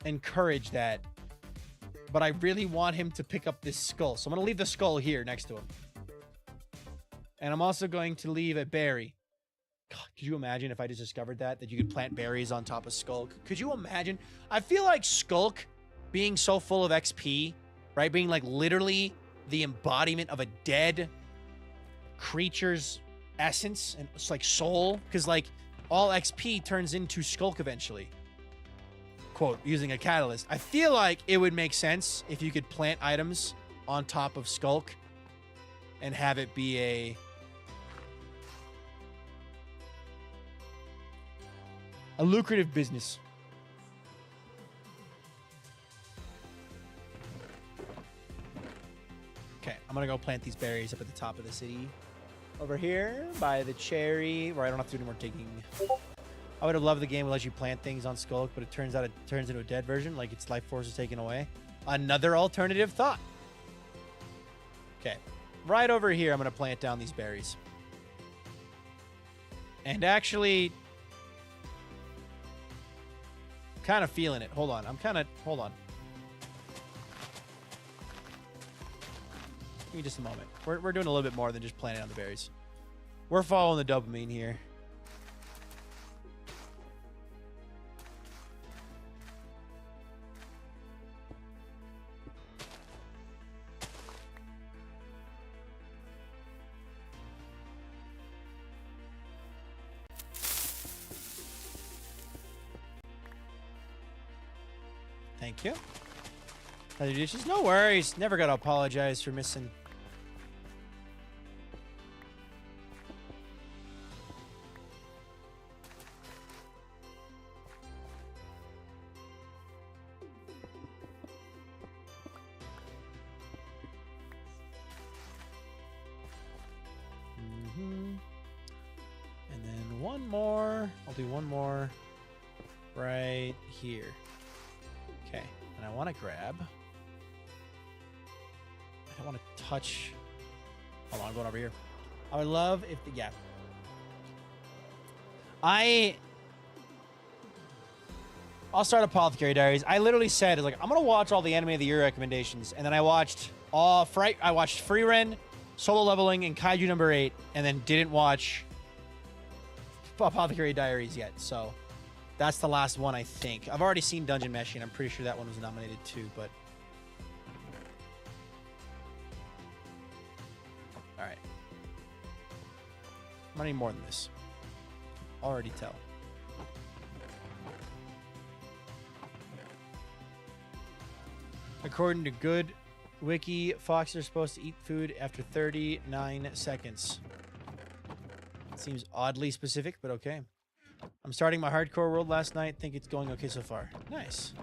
encourage that, but I really want him to pick up this skull, so I'm gonna leave the skull here next to him, and I'm also going to leave a berry. God, could you imagine if I just discovered that you could plant berries on top of Skulk? Could you imagine? I feel like Skulk being so full of XP, right, being like literally the embodiment of a dead creature's essence and it's like soul, because like all XP turns into Skulk eventually. Quote, using a catalyst. I feel like it would make sense if you could plant items on top of Skulk and have it be a lucrative business. Okay, I'm gonna go plant these berries up at the top of the city. Over here by the cherry, where I don't have to do any more digging. I would have loved the game would let you plant things on Skulk, but it turns out it turns into a dead version, like its life force is taken away. Another alternative thought. Okay. Right over here, I'm going to plant down these berries. And actually, kind of feeling it. Hold on. Hold on. Give me just a moment. We're doing a little bit more than just planting on the berries. We're following the dopamine here. Thank you. Other dishes? No worries. Never gotta apologize for missing. And then one more. I'll do one more right here. Okay, and I want to grab. I don't want to touch. Hold on, I'm going over here. I would love if the I'll start Apothecary Diaries. I literally said, like, I'm gonna watch all the Anime of the Year recommendations, and then I watched I watched Free Ren, Solo Leveling, and Kaiju number 8, and then didn't watch Apothecary Diaries yet. So that's the last one, I think. I've already seen Dungeon Meshi, and I'm pretty sure that one was nominated too, but... Alright. I'm gonna need more than this. Already tell. According to Good Wiki, foxes are supposed to eat food after 39 seconds. Seems oddly specific, but okay. I'm starting my hardcore world last night. Think it's going okay so far. Nice.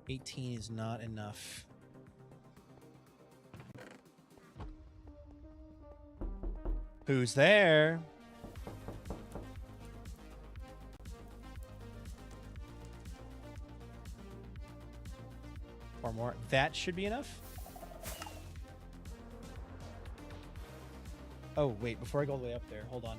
$18 is not enough. Who's there? Or more. That should be enough. Oh, wait, before I go all the way up there, hold on.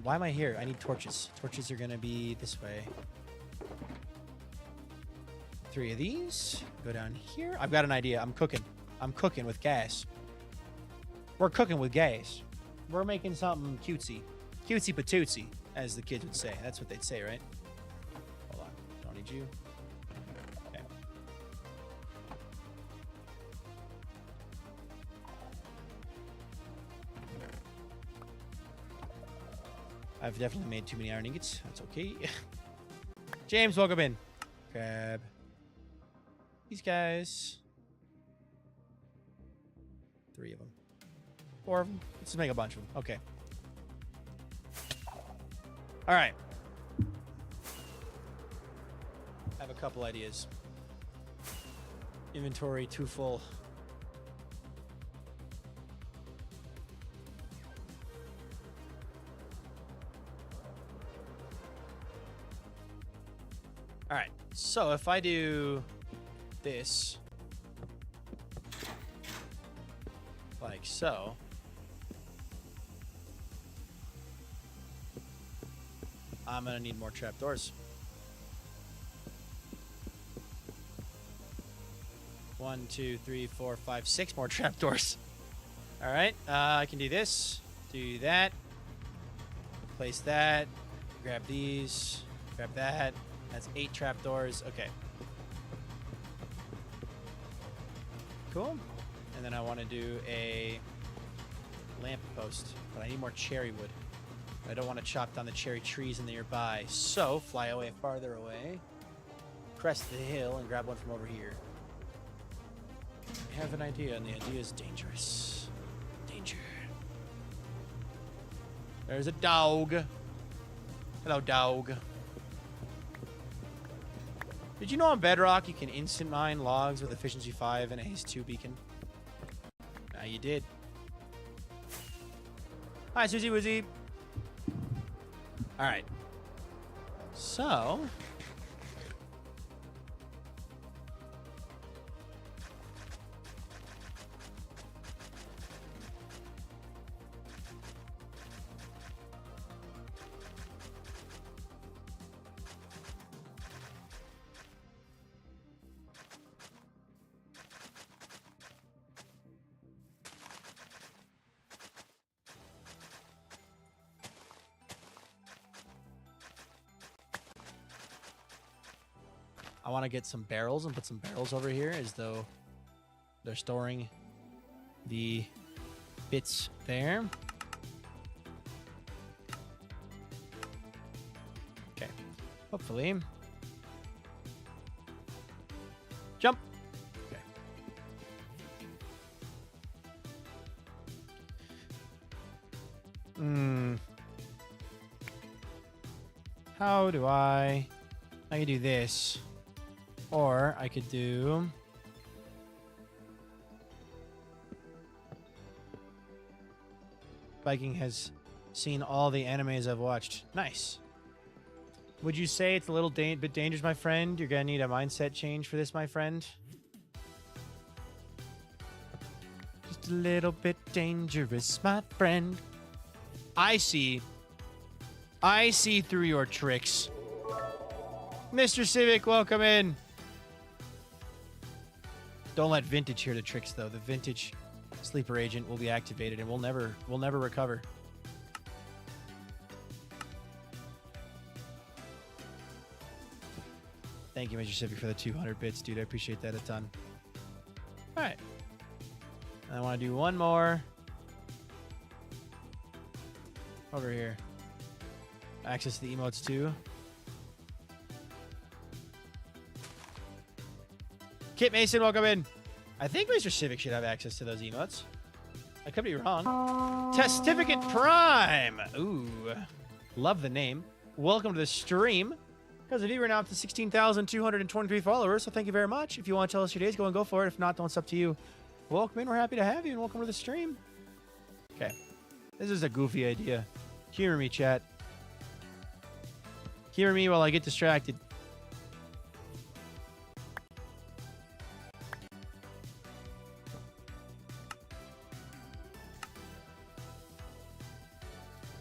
Why am I here? I need torches. Torches are gonna be this way. 3 of these. Go down here. I've got an idea. I'm cooking. I'm cooking with gas. We're cooking with gas. We're making something cutesy. Cutesy patootsy, as the kids would say. That's what they'd say, right? Hold on. Don't need you. Okay. I've definitely made too many iron ingots. That's okay. James, welcome in. Grab these guys. 3 of them. 4 of them. Let's just make a bunch of them. Okay. All right. I have a couple ideas. Inventory too full. All right. So if I do this like so, I'm gonna need more trapdoors. 1, 2, 3, 4, 5, 6 more trapdoors. All right, I can do this, do that, place that, grab these, grab that. That's 8 trapdoors. Okay. Cool. And then I want to do a lamp post, but I need more cherry wood. I don't want to chop down the cherry trees in the nearby, so fly away farther away, crest the hill, and grab one from over here. I have an idea, and the idea is dangerous. Danger. There's a dog. Hello, dog. Did you know on Bedrock you can instant mine logs with efficiency 5 and a haste 2 beacon? Now you did. Hi, Susie Woozy. All right. So... I want to get some barrels and put some barrels over here as though they're storing the bits there. Okay. Hopefully. Jump. Okay. How do I can do this. Or I could do... Viking has seen all the animes I've watched. Nice. Would you say it's a little bit dangerous, my friend? You're gonna need a mindset change for this, my friend. Just a little bit dangerous, my friend. I see through your tricks. Mr. Civic, welcome in. Don't let Vintage hear the tricks, though. The Vintage sleeper agent will be activated, and we'll never recover. Thank you, Mr. Civic, for the 200 bits, dude. I appreciate that a ton. All right. I want to do one more. Over here. Access the emotes, too. Kit Mason, welcome in. I think Mr. Civic should have access to those emotes. I could be wrong. Testificate Prime. Ooh. Love the name. Welcome to the stream. Because of you, we're now up to 16,223 followers, so thank you very much. If you want to tell us your days, go for it. If not, it's up to you. Welcome in. We're happy to have you, and welcome to the stream. Okay. This is a goofy idea. Humor me, chat. Humor me while I get distracted.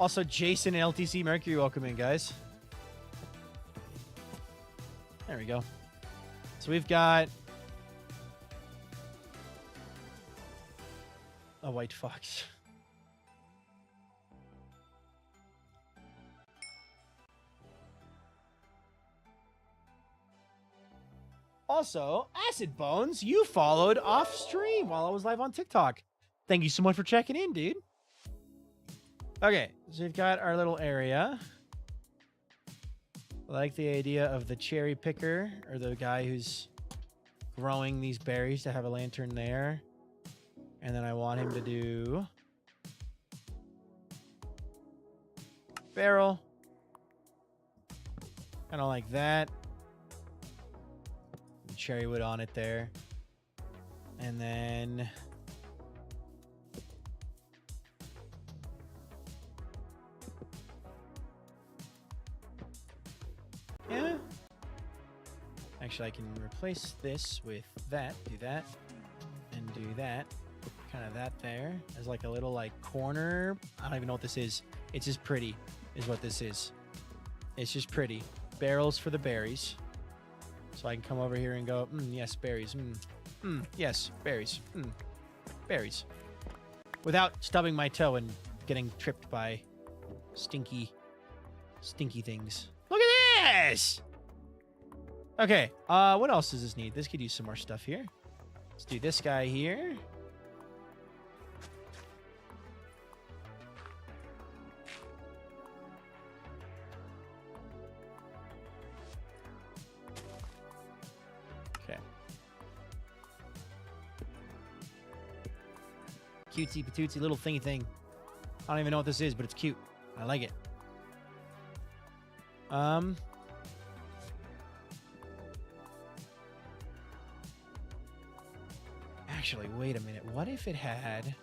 Also, Jason and LTC Mercury, welcome in, guys. There we go. So we've got a white fox. Also, Acid Bones, you followed off stream while I was live on TikTok. Thank you so much for checking in, dude. Okay, so we've got our little area. I like the idea of the cherry picker, or the guy who's growing these berries, to have a lantern there. And then I want him to do barrel. Kind of like that. Cherry wood on it there. And then yeah. Actually, I can replace this with that, do that, and do that. Kind of that there as like a little like corner. I don't even know what this is. It's just pretty is what this is. It's just pretty. Barrels for the berries. So I can come over here and go, yes, berries. Yes, berries. Berries. Without stubbing my toe and getting tripped by stinky things. Look at this! Okay, what else does this need? This could use some more stuff here. Let's do this guy here. Cutesy patootsy little thingy thing. I don't even know what this is, but it's cute. I like it. Actually, wait a minute. What if it had...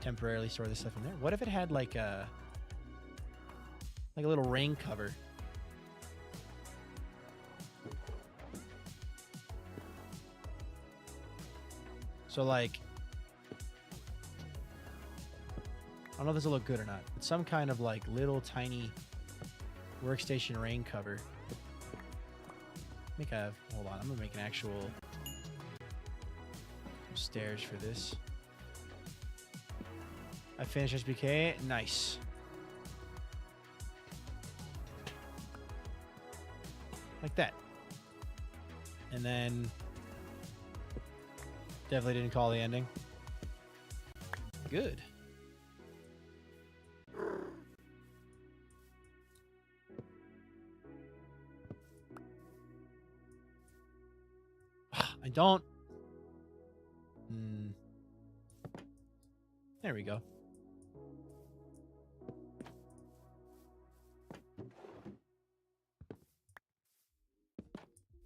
Temporarily store this stuff in there. What if it had like a little rain cover? So like... I don't know if this will look good or not. But some kind of like little tiny workstation rain cover. Make a... Hold on. I'm going to make an actual... stairs for this. I finished SBK. Nice. Like that. And then... Definitely didn't call the ending. Good. I don't... There we go.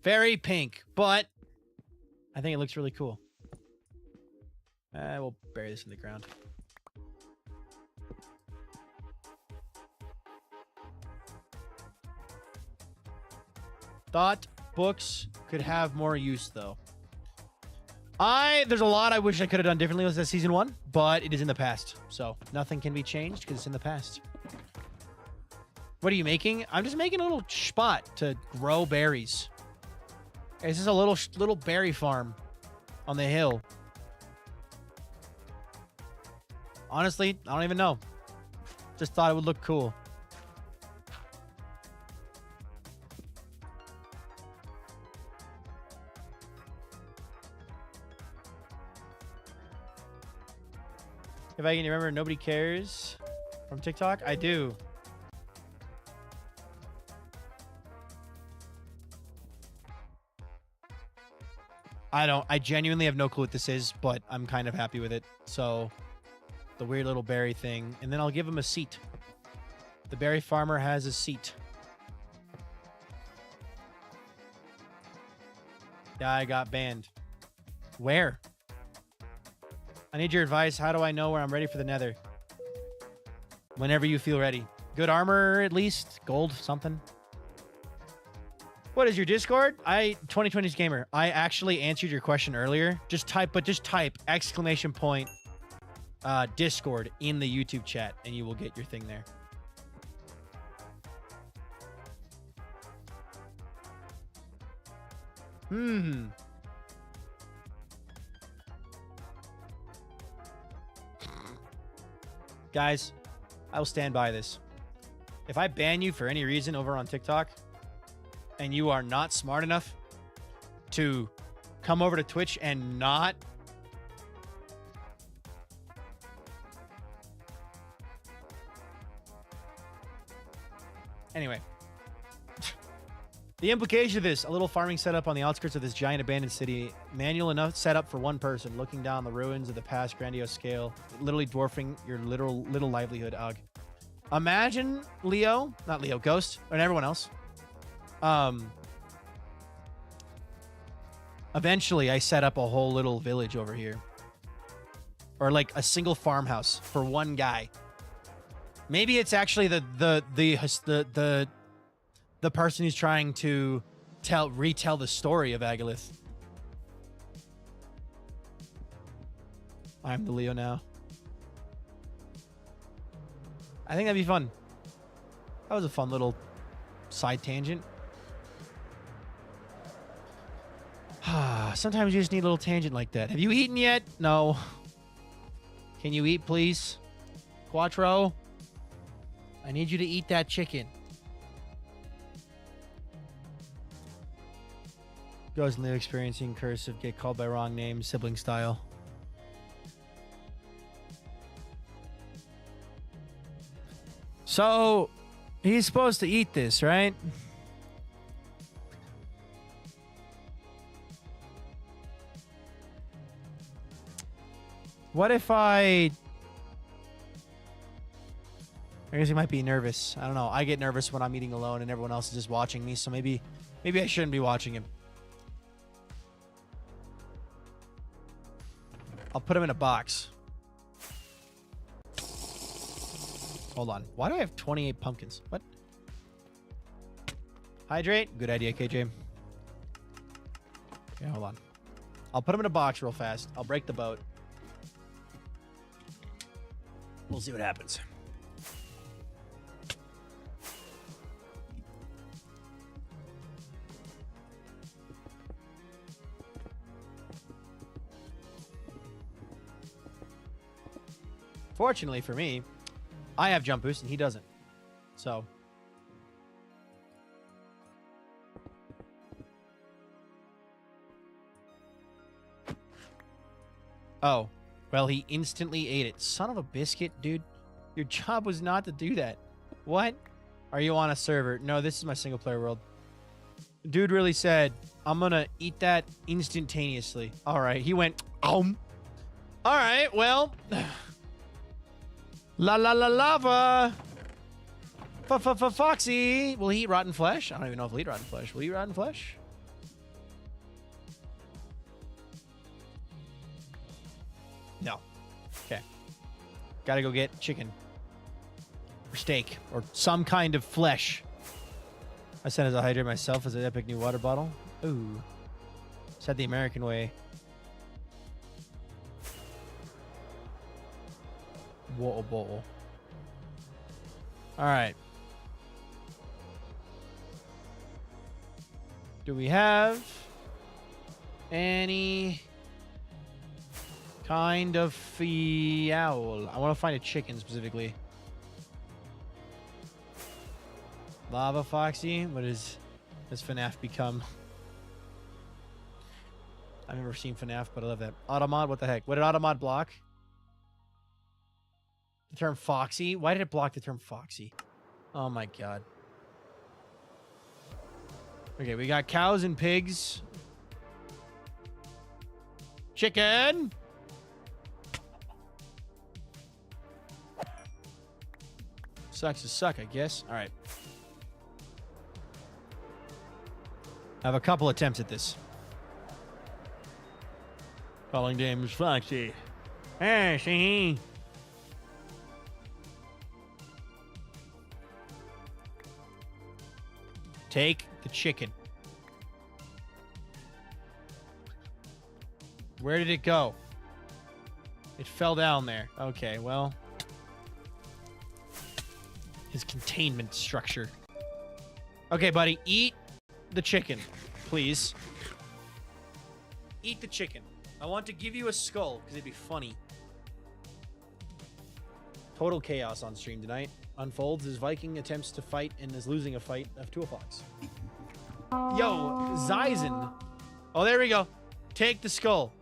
Very pink, but I think it looks really cool. We'll bury this in the ground. Thought books could have more use, though. There's a lot I wish I could have done differently with this season 1, but it is in the past. So nothing can be changed because it's in the past. What are you making? I'm just making a little spot to grow berries. This is a little berry farm on the hill. Honestly, I don't even know. Just thought it would look cool. If I can remember, nobody cares from TikTok. I do. I genuinely have no clue what this is, but I'm kind of happy with it. So, the weird little berry thing. And then I'll give him a seat. The berry farmer has a seat. Guy got banned. Where? I need your advice. How do I know where I'm ready for the nether? Whenever you feel ready. Good armor, at least. Gold, something. What is your Discord? 2020's gamer. I actually answered your question earlier. Just type exclamation point Discord in the YouTube chat and you will get your thing there. Guys, I will stand by this. If I ban you for any reason over on TikTok and you are not smart enough to come over to Twitch and not anyway, the implication of this, a little farming setup on the outskirts of this giant abandoned city, manual enough setup for one person, looking down the ruins of the past, grandiose scale, literally dwarfing your little livelihood, Ugh. Imagine Leo, not Leo, Ghost, and everyone else. Eventually, I set up a whole little village over here. Or like a single farmhouse for one guy. Maybe it's actually the person who's trying to retell the story of Agalith. I'm the Leo now. I think that'd be fun. That was a fun little side tangent. Sometimes you just need a little tangent like that. Have you eaten yet? No. Can you eat, please? Quattro? I need you to eat that chicken. Goes and live experiencing cursive, get called by wrong names, sibling style. So, he's supposed to eat this, right? What if I guess he might be nervous. I don't know. I get nervous when I'm eating alone and everyone else is just watching me, so maybe I shouldn't be watching him. I'll put them in a box. Hold on. Why do I have 28 pumpkins? What? Hydrate. Good idea, KJ. Okay, hold on. I'll put them in a box real fast. I'll break the boat. We'll see what happens. Fortunately for me, I have jump boost and he doesn't. So. Oh. Well, he instantly ate it. Son of a biscuit, dude. Your job was not to do that. What? Are you on a server? No, this is my single player world. Dude really said, I'm gonna eat that instantaneously. Alright, he went, Alright, well. La la la lava. Foxy. Will he eat rotten flesh? I don't even know if he'll eat rotten flesh. Will he eat rotten flesh? No. Okay. Gotta go get chicken. Or steak. Or some kind of flesh. I sent as a hydrate myself as an epic new water bottle. Ooh. Said the American way. Water bottle. Alright. Do we have any kind of fowl? I want to find a chicken specifically. Lava Foxy? What has FNAF become? I've never seen FNAF, but I love that. Automod? What the heck? What did Automod block? The term Foxy? Why did it block the term Foxy? Oh my god. Okay, we got cows and pigs. Chicken! Sucks to suck, I guess. Alright. I have a couple attempts at this. Calling names Foxy. Hey, see? Take the chicken. Where did it go? It fell down there. Okay, well. His containment structure. Okay, buddy, eat the chicken, please. Eat the chicken. I want to give you a skull, because it'd be funny. Total chaos on stream tonight. Unfolds as Viking attempts to fight and is losing a fight to a fox. Yo, Zyzen. Oh, there we go. Take the skull.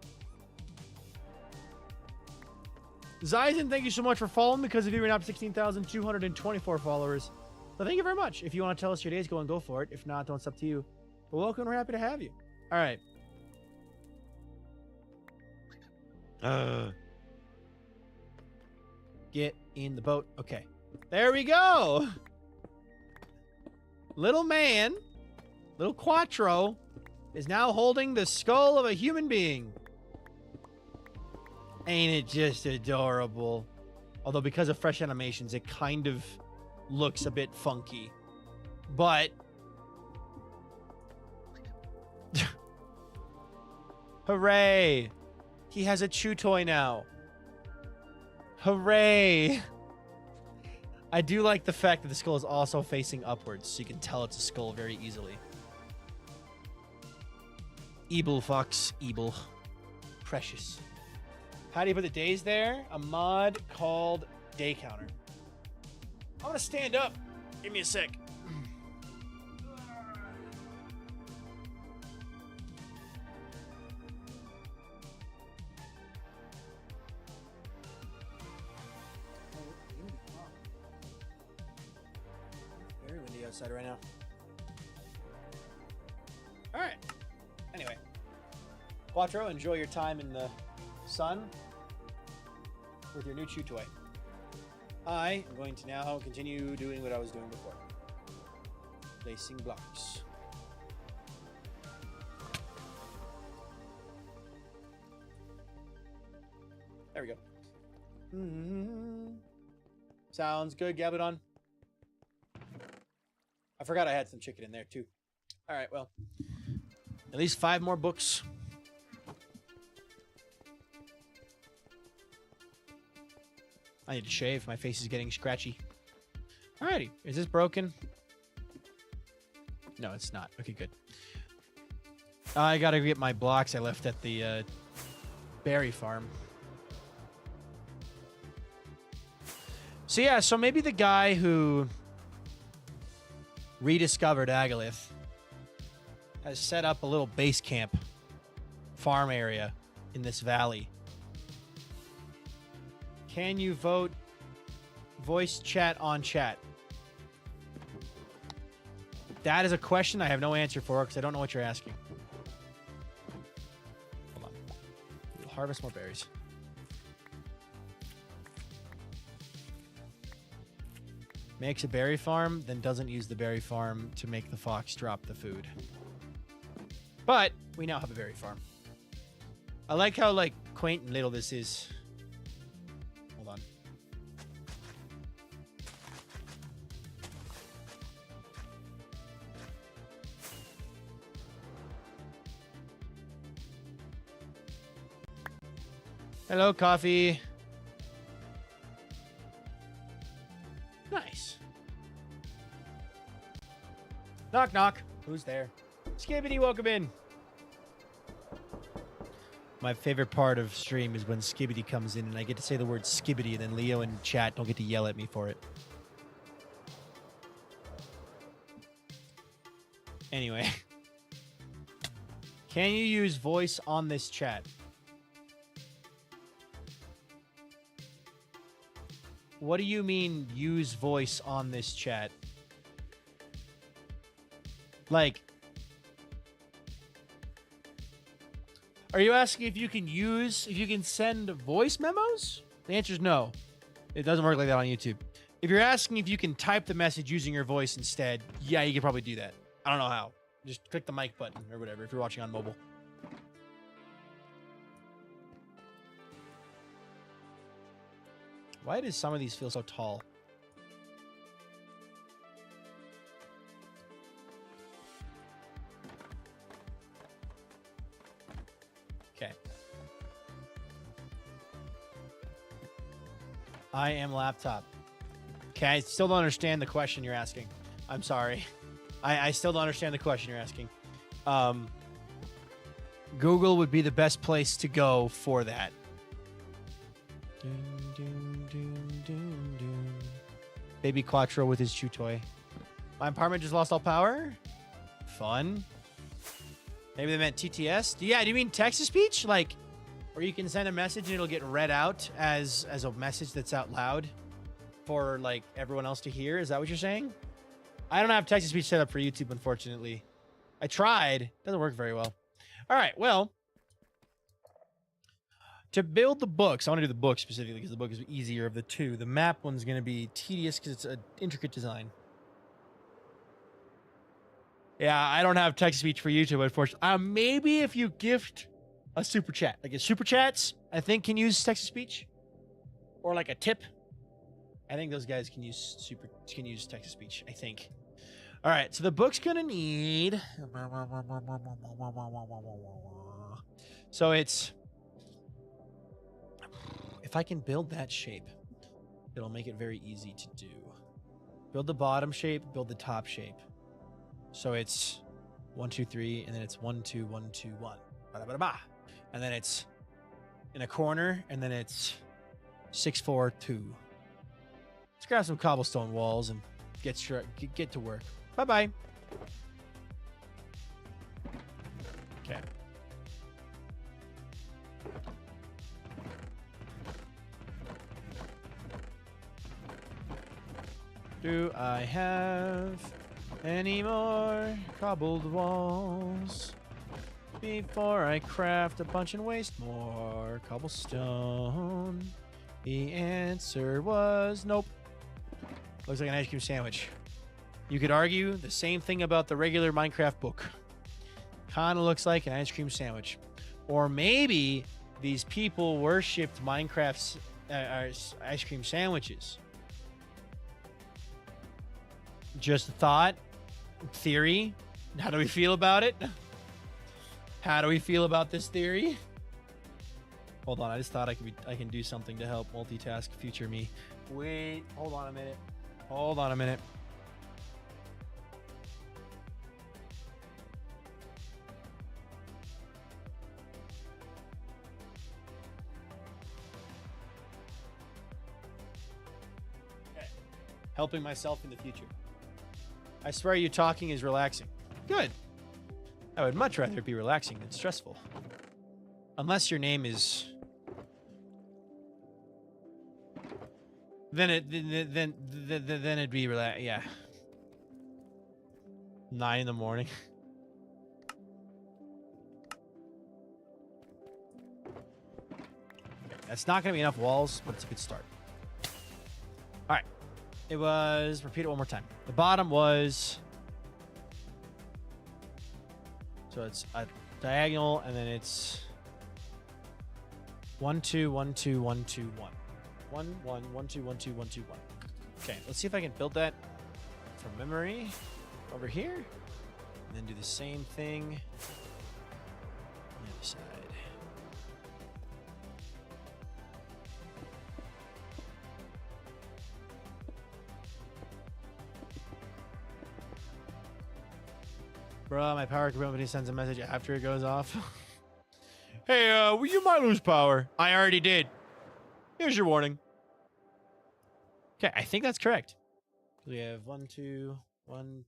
Zyzen, thank you so much for following. Because of you, we're now up 16,224 followers. So thank you very much. If you want to tell us your day's going, go for it. If not, don't, it's up to you. But welcome, we're happy to have you. All right. Get in the boat. Okay. There we go. Little man, little Quattro, is now holding the skull of a human being. Ain't it just adorable? Although because of fresh animations, it kind of looks a bit funky. But hooray! He has a chew toy now. Hooray! I do like the fact that the skull is also facing upwards, so you can tell it's a skull very easily. Eeble Fox, Eeble. Precious. How do you put the days there? A mod called Day Counter. I'm gonna stand up. Give me a sec. Very windy outside right now. Alright. Anyway. Quattro, enjoy your time in the sun with your new chew toy. I am going to now continue doing what I was doing before. Placing blocks. There we go. Sounds good, Gabadon. I forgot I had some chicken in there, too. All right, well. At least 5 more books. I need to shave. My face is getting scratchy. Alrighty. Is this broken? No, it's not. Okay, good. I gotta get my blocks I left at the berry farm. So yeah, so maybe the guy who rediscovered Agalith has set up a little base camp farm area in this valley. Can you vote voice chat on chat? That is a question I have no answer for because I don't know what you're asking. Hold on. We'll harvest more berries. Makes a berry farm, then doesn't use the berry farm to make the fox drop the food. But we now have a berry farm. I like how like quaint and little this is. Hold on. Hello, coffee. Nice. Knock, knock. Who's there? Skibbity, welcome in. My favorite part of stream is when Skibbity comes in and I get to say the word Skibbity and then Leo and chat don't get to yell at me for it. Anyway. Can you use voice on this chat? What do you mean use voice on this chat? Like, are you asking if you can send voice memos? The answer is no. It doesn't work like that on YouTube. If you're asking if you can type the message using your voice instead, yeah, you can probably do that. I don't know how. Just click the mic button or whatever if you're watching on mobile. Why does some of these feel so tall? Okay. I am laptop. Okay, I still don't understand the question you're asking. I'm sorry. I still don't understand the question you're asking. Google would be the best place to go for that. Baby Quattro with his chew toy. My apartment just lost all power? Fun. Maybe they meant TTS? Yeah, do you mean text-to-speech? Like, where you can send a message and it'll get read out as a message that's out loud for, like, everyone else to hear? Is that what you're saying? I don't have text-to-speech set up for YouTube, unfortunately. I tried. Doesn't work very well. All right, well, to build the books, I want to do the book specifically because the book is easier of the two. The map one's going to be tedious because it's an intricate design. Yeah, I don't have text-to-speech for YouTube, unfortunately. Maybe if you gift a super chat. Like a super chats, I think can use text-to-speech. Or like a tip. I think those guys can use text-to-speech, I think. All right, so the book's going to need... So it's... If I can build that shape, it'll make it very easy to do. Build the bottom shape, build the top shape. So it's 1, 2, 3, and then it's 1, 2, 1, 2, 1. Ba-da-ba-da-ba. And then it's in a corner, and then it's 6, 4, 2. Let's grab some cobblestone walls and get to work. Bye-bye. Okay. Do I have any more cobbled walls before I craft a bunch and waste more cobblestone? The answer was nope. Looks like an ice cream sandwich. You could argue the same thing about the regular Minecraft book. Kind of looks like an ice cream sandwich. Or maybe these people worshipped Minecraft's ice cream sandwiches. Just a thought, theory. How do we feel about it? How do we feel about this theory? Hold on, I just thought I can do something to help multitask future me. Wait, hold on a minute. Hold on a minute. Okay. Helping myself in the future. I swear you talking is relaxing. Good. I would much rather it be relaxing than stressful. Unless your name is... Then it'd be yeah. 9 in the morning. That's not gonna be enough walls, but it's a good start. All right. It was. Repeat it one more time. The bottom was. So it's a diagonal, and then it's 1 2 1 2 1 2 1. 1 1 1 2 1 2 1 2 1. Okay, let's see if I can build that from memory over here, and then do the same thing on the other side. Bruh, my power company sends a message after it goes off. Hey, you might lose power. I already did. Here's your warning. Okay, I think that's correct. We have 1 2 1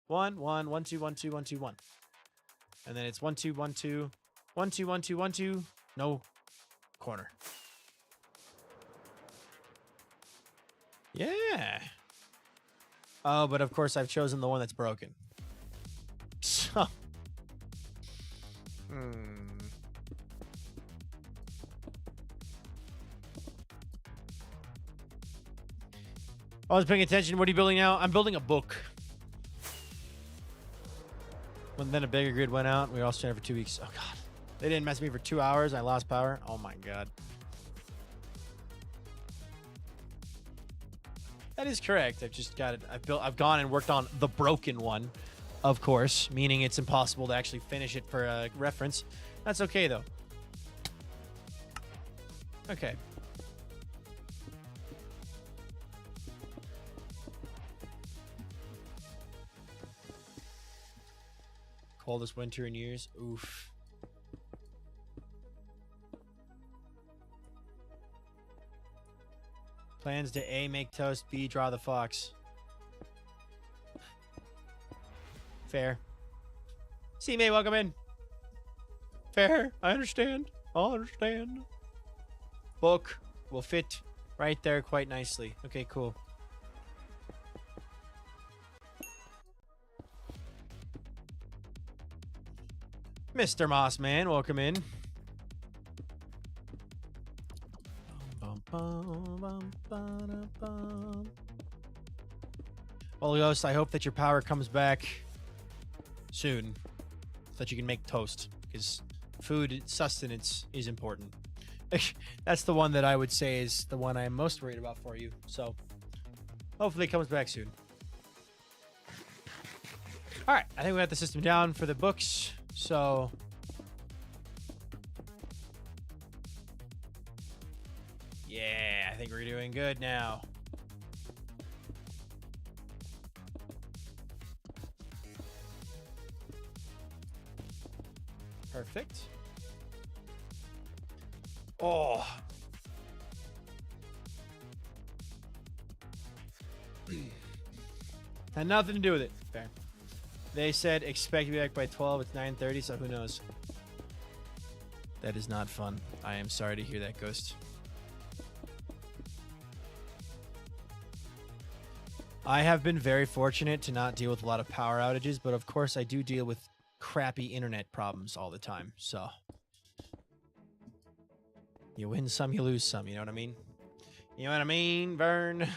1 1 1 2 1 2 1 2 1. And then it's 1 2 1 2 1 2 1 2 1 2. No corner. Yeah. Oh, but of course I've chosen the one that's broken. So. I was paying attention. What are you building now? I'm building a book. When then a bigger grid went out, we were all stranded for 2 weeks. Oh god. They didn't mess with me for 2 hours. I lost power. Oh my god. That is correct. I've just got it. I've gone and worked on the broken one, of course, meaning it's impossible to actually finish it for a reference. That's okay though. Okay. Coldest winter in years. Oof. Plans to A, make toast, B, draw the fox. Fair. C, May, welcome in. Fair. I understand. I'll understand. Book will fit right there quite nicely. Okay, cool. Mr. Mossman, welcome in. Well, Ghost, I hope that your power comes back soon so that you can make toast, because food sustenance is important. That's the one that I would say is the one I'm most worried about for you. So hopefully it comes back soon. All right, I think we got the system down for the books. So yeah, I think we're doing good now. Perfect. Oh. Had nothing to do with it. Fair. They said expect to be back by 12. It's 9:30, so who knows? That is not fun. I am sorry to hear that, Ghost. I have been very fortunate to not deal with a lot of power outages, but of course I do deal with crappy internet problems all the time, so you win some, you lose some, you know what I mean? You know what I mean, Vern?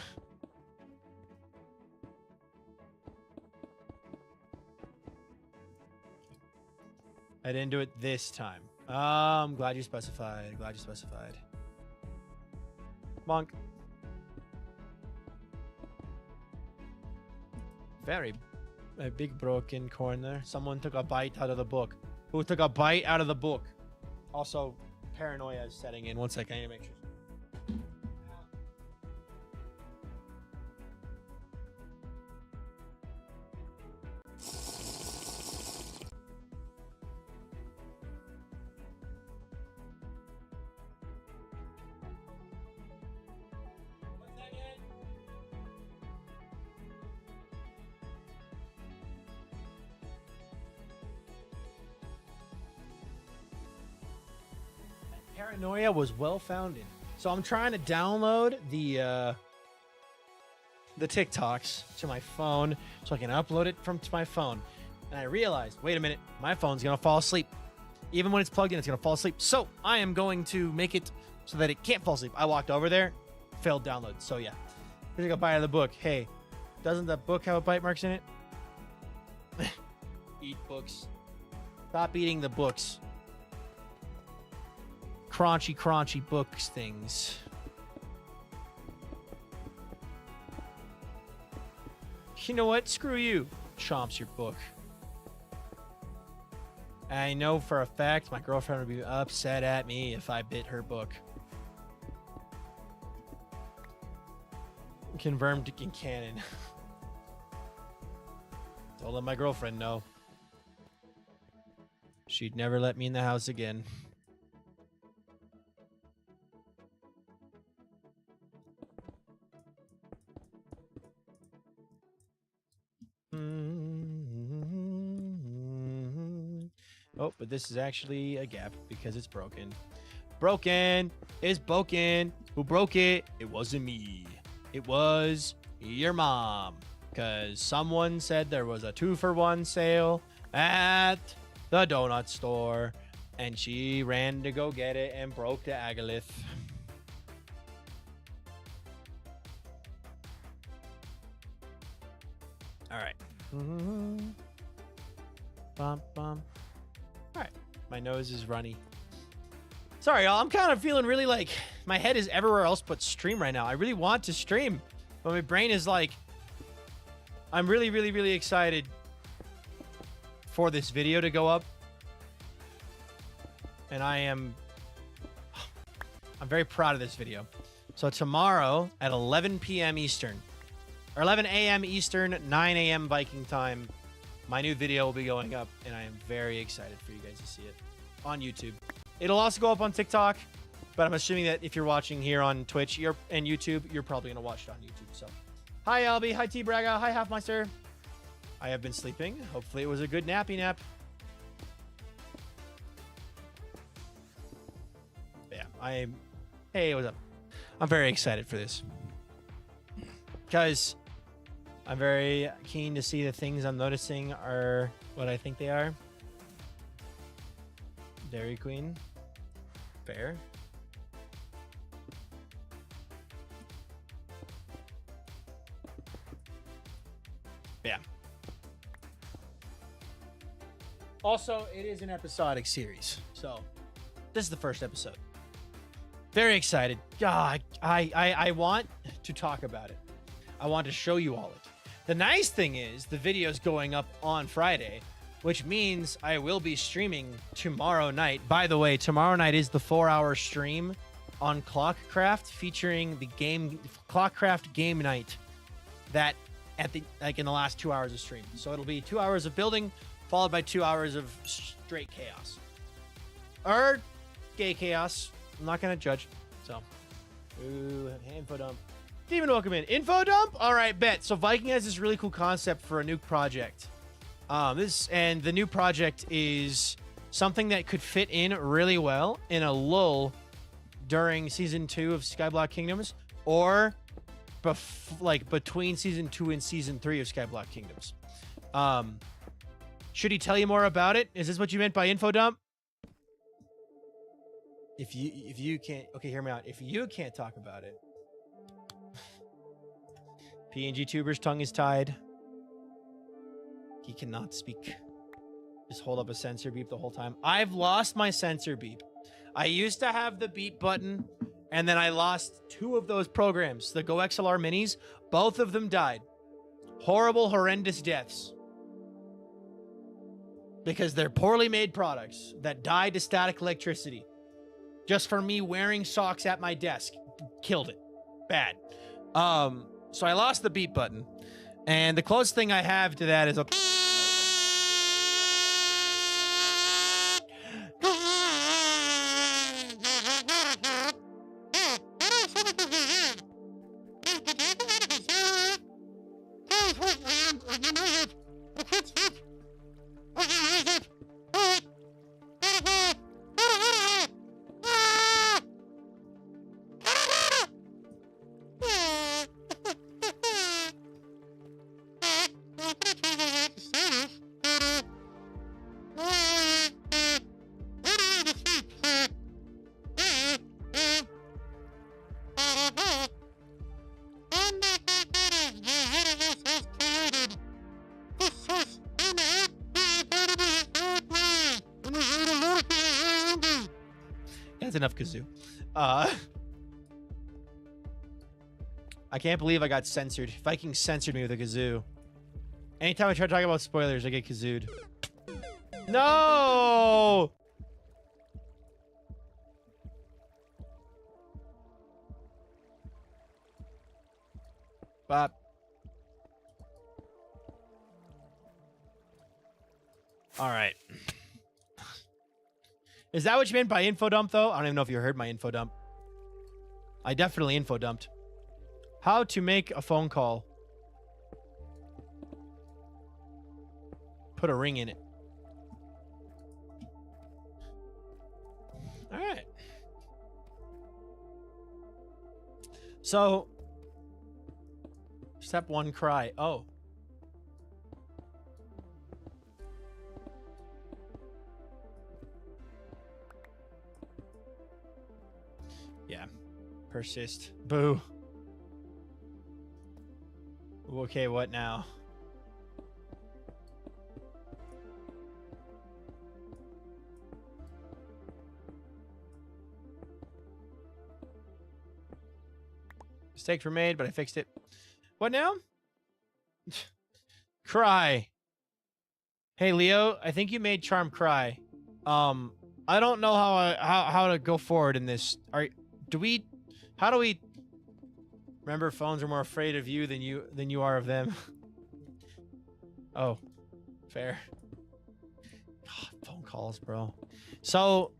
I didn't do it this time. I'm glad you specified. Glad you specified. Monk. Very a big broken corner. Someone took a bite out of the book. Who took a bite out of the book? Also, paranoia is setting in. 1 second, I need to make sure. Paranoia was well founded. So I'm trying to download the TikToks to my phone so I can upload it to my phone. And I realized, wait a minute, my phone's gonna fall asleep. Even when it's plugged in, it's gonna fall asleep. So I am going to make it so that it can't fall asleep. I walked over there, failed download. So yeah, here's a bite of the book. Hey, doesn't the book have a bite marks in it? Eat books. Stop eating the books. Crunchy books things. You know what? Screw you. Chomps your book. I know for a fact my girlfriend would be upset at me if I bit her book. Confirmed in canon. Don't let my girlfriend know. She'd never let me in the house again. Oh, but this is actually a gap because it's broken. Broken! It's broken! Who broke it? It wasn't me. It was your mom. Because someone said there was a 2-for-1 sale at the donut store. And she ran to go get it and broke the agalith. Alright. Bum, bum. Alright. My nose is runny. Sorry, y'all. I'm kind of feeling really like my head is everywhere else but stream right now. I really want to stream, but my brain is like, I'm really excited for this video to go up. And I'm very proud of this video. So tomorrow at 11 p.m. Eastern, or 11 a.m. Eastern, 9 a.m. Viking time, my new video will be going up, and I am very excited for you guys to see it on YouTube. It'll also go up on TikTok, but I'm assuming that if you're watching here on Twitch and YouTube, you're probably going to watch it on YouTube. So, hi, Albie. Hi, T. Braga. Hi, Halfmeister. I have been sleeping. Hopefully it was a good nappy nap. Yeah, hey, what's up? I'm very excited for this. Because I'm very keen to see the things I'm noticing are what I think they are. Dairy Queen. Fair. Yeah. Also, it is an episodic series. So, this is the first episode. Very excited. God, I want to talk about it. I want to show you all it. The nice thing is the video is going up on Friday, which means I will be streaming tomorrow night. By the way, tomorrow night is the 4-hour stream on Clockcraft featuring the game Clockcraft game night that in the last 2 hours of stream. So it'll be 2 hours of building followed by 2 hours of straight chaos. Or gay chaos. I'm not going to judge. So, ooh, info dump. Demon, welcome in. Info dump? All right, bet. So Viking has this really cool concept for a new project. The new project is something that could fit in really well in a lull during season 2 of Skyblock Kingdoms, or between season 2 and season 3 of Skyblock Kingdoms. Should he tell you more about it? Is this what you meant by info dump? If you can't, okay, hear me out. If you can't talk about it, PNG Tuber's tongue is tied. He cannot speak. Just hold up a sensor beep the whole time. I've lost my sensor beep. I used to have the beep button, and then I lost 2 of those programs, the Go XLR minis. Both of them died. Horrible, horrendous deaths. Because they're poorly made products that died to static electricity. Just for me wearing socks at my desk. Killed it. Bad. So I lost the beep button. And the closest thing I have to that is a... That's enough kazoo. I can't believe I got censored. Viking censored me with a kazoo. Anytime I try to talk about spoilers, I get kazooed. No! Bop. All right. Is that what you meant by info dump, though? I don't even know if you heard my info dump. I definitely info dumped. How to make a phone call. Put a ring in it. All right. So, step 1, cry. Oh. Yeah. Persist. Boo. Okay, what now? Mistakes were made, but I fixed it. What now? Cry. Hey, Leo, I think you made Charm cry. I don't know how to go forward in this. How do we remember phones are more afraid of you than you are of them? Oh, fair. God, phone calls, bro. So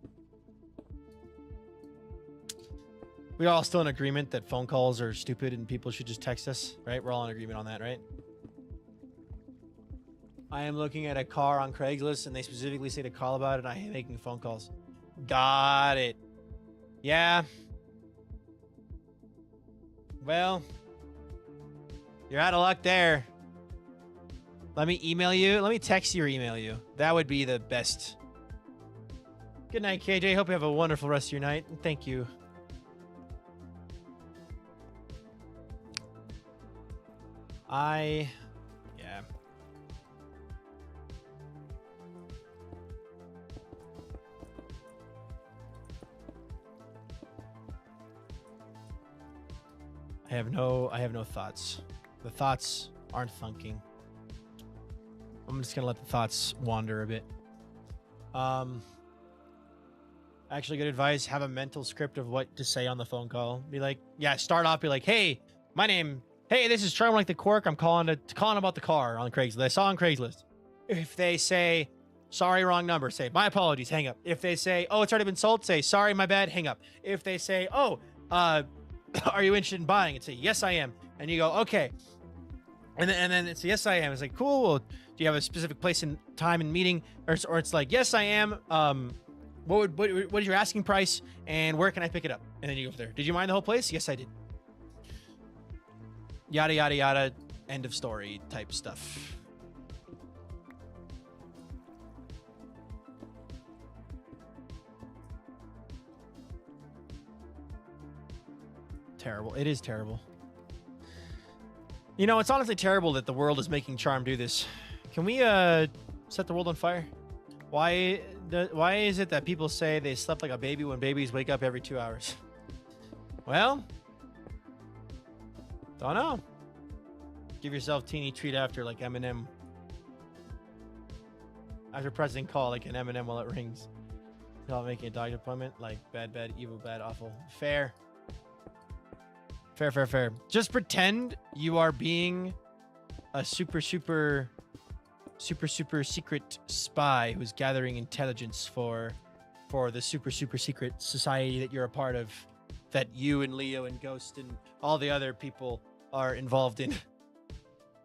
we all still in agreement that phone calls are stupid and people should just text us, right? We're all in agreement on that, right? I am looking at a car on Craigslist and they specifically say to call about it. I am making phone calls. Got it. Yeah. Well, you're out of luck there. Let me email you. Let me text you or email you. That would be the best. Good night, KJ. Hope you have a wonderful rest of your night. And thank you. Yeah. I have no thoughts. The thoughts aren't thinking. I'm just gonna let the thoughts wander a bit. Actually, good advice. Have a mental script of what to say on the phone call. Be like, yeah, start off. Be like, hey, hey, this is Charm like the Quirk. I'm calling about the car on Craigslist. I saw on Craigslist. If they say, sorry, wrong number, say, my apologies, hang up. If they say, oh, it's already been sold, say, sorry, my bad, hang up. If they say, oh, are you interested in buying it? Say, yes, I am. And you go, okay. And then it's yes, I am. It's like, cool. Well, do you have a specific place and time and meeting? Or it's like, yes, I am. What is your asking price? And where can I pick it up? And then you go there. Did you mind the whole place? Yes, I did. Yada, yada, yada. End of story type stuff. Terrible. It is terrible. You know, it's honestly terrible that the world is making Charm do this. Can we set the world on fire? Why is it that people say they slept like a baby when babies wake up every 2 hours? Well, don't know. Give yourself teeny treat after, like Eminem. After pressing call like an Eminem while it rings. Without making a doctor appointment, like bad, evil, bad, awful. Fair. Fair. Just pretend you are being a super secret spy who's gathering intelligence for the super secret society that you're a part of, that you and Leo and Ghost and all the other people are involved in.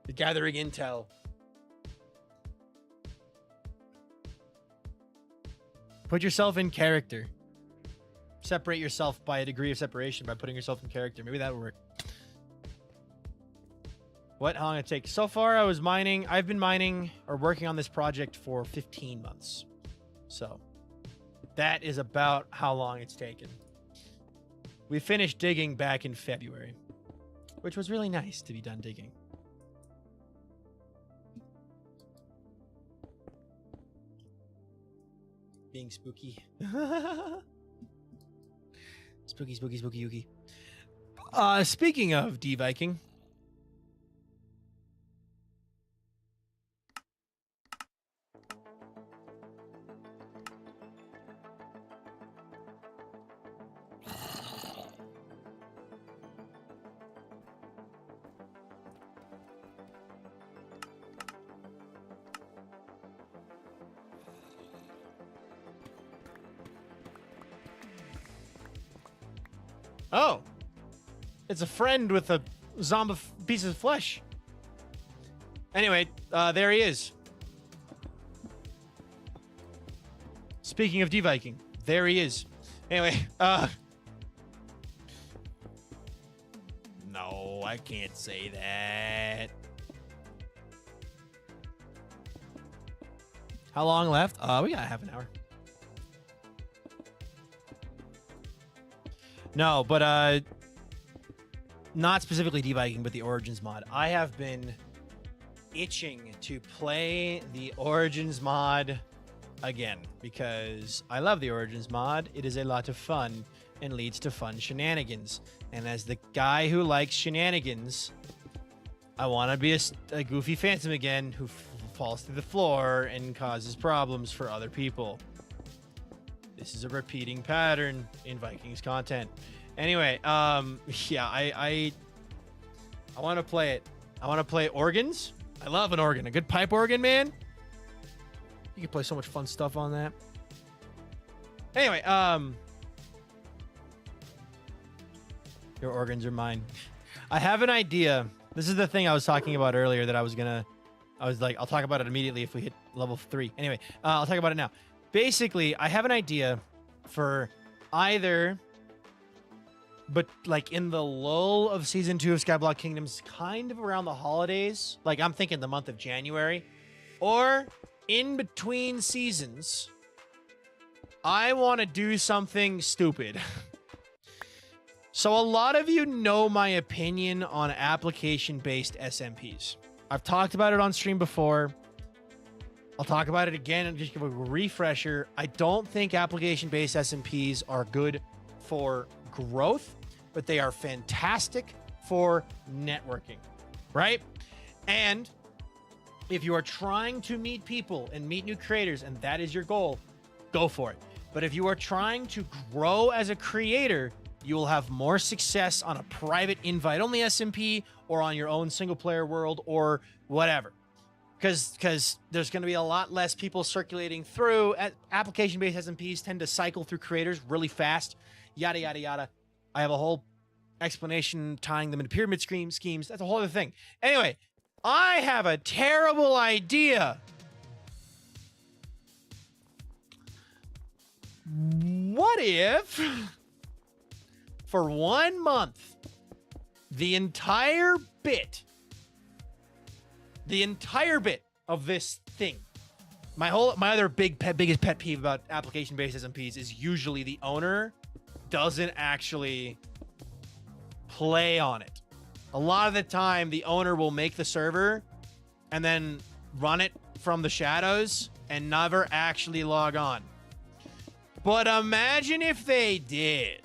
The gathering intel. Put yourself in character. Separate yourself by a degree of separation by putting yourself in character. Maybe that would work. How long it take? So far, I've been mining or working on this project for 15 months. So that is about how long it's taken. We finished digging back in February, which was really nice to be done digging. Being spooky. Spooky Yuki. Speaking of D-Viking. Oh, it's a friend with a zombie piece of flesh. Anyway, there he is. Speaking of D-Viking, there he is. Anyway, no, I can't say that. How long left? We got half an hour. No, but not specifically D-Viking, but the Origins mod. I have been itching to play the Origins mod again because I love the Origins mod. It is a lot of fun and leads to fun shenanigans. And as the guy who likes shenanigans, I want to be a goofy phantom again who falls through the floor and causes problems for other people. This is a repeating pattern in Vikings content. Anyway, yeah, I want to play it. I want to play organs. I love an organ. A good pipe organ, man. You can play so much fun stuff on that. Anyway, your organs are mine. I have an idea. This is the thing I was talking about earlier that I was like, I'll talk about it immediately if we hit level 3. Anyway, I'll talk about it now. Basically, I have an idea for either, but like in the lull of season 2 of Skyblock Kingdoms, kind of around the holidays, like I'm thinking the month of January, or in between seasons, I want to do something stupid. So a lot of you know my opinion on application-based SMPs. I've talked about it on stream before. I'll talk about it again and just give a refresher. I don't think application-based SMPs are good for growth, but they are fantastic for networking, right? And if you are trying to meet people and meet new creators, and that is your goal, go for it. But if you are trying to grow as a creator, you will have more success on a private invite-only SMP or on your own single-player world or whatever. Because there's going to be a lot less people circulating through. Application-based SMPs tend to cycle through creators really fast, yada, yada, yada. I have a whole explanation tying them into pyramid schemes. That's a whole other thing. Anyway, I have a terrible idea. What if, for 1 month, the entire bit of this thing, my other biggest pet peeve about application-based SMPs is usually the owner doesn't actually play on it. A lot of the time, the owner will make the server and then run it from the shadows and never actually log on. But imagine if they did.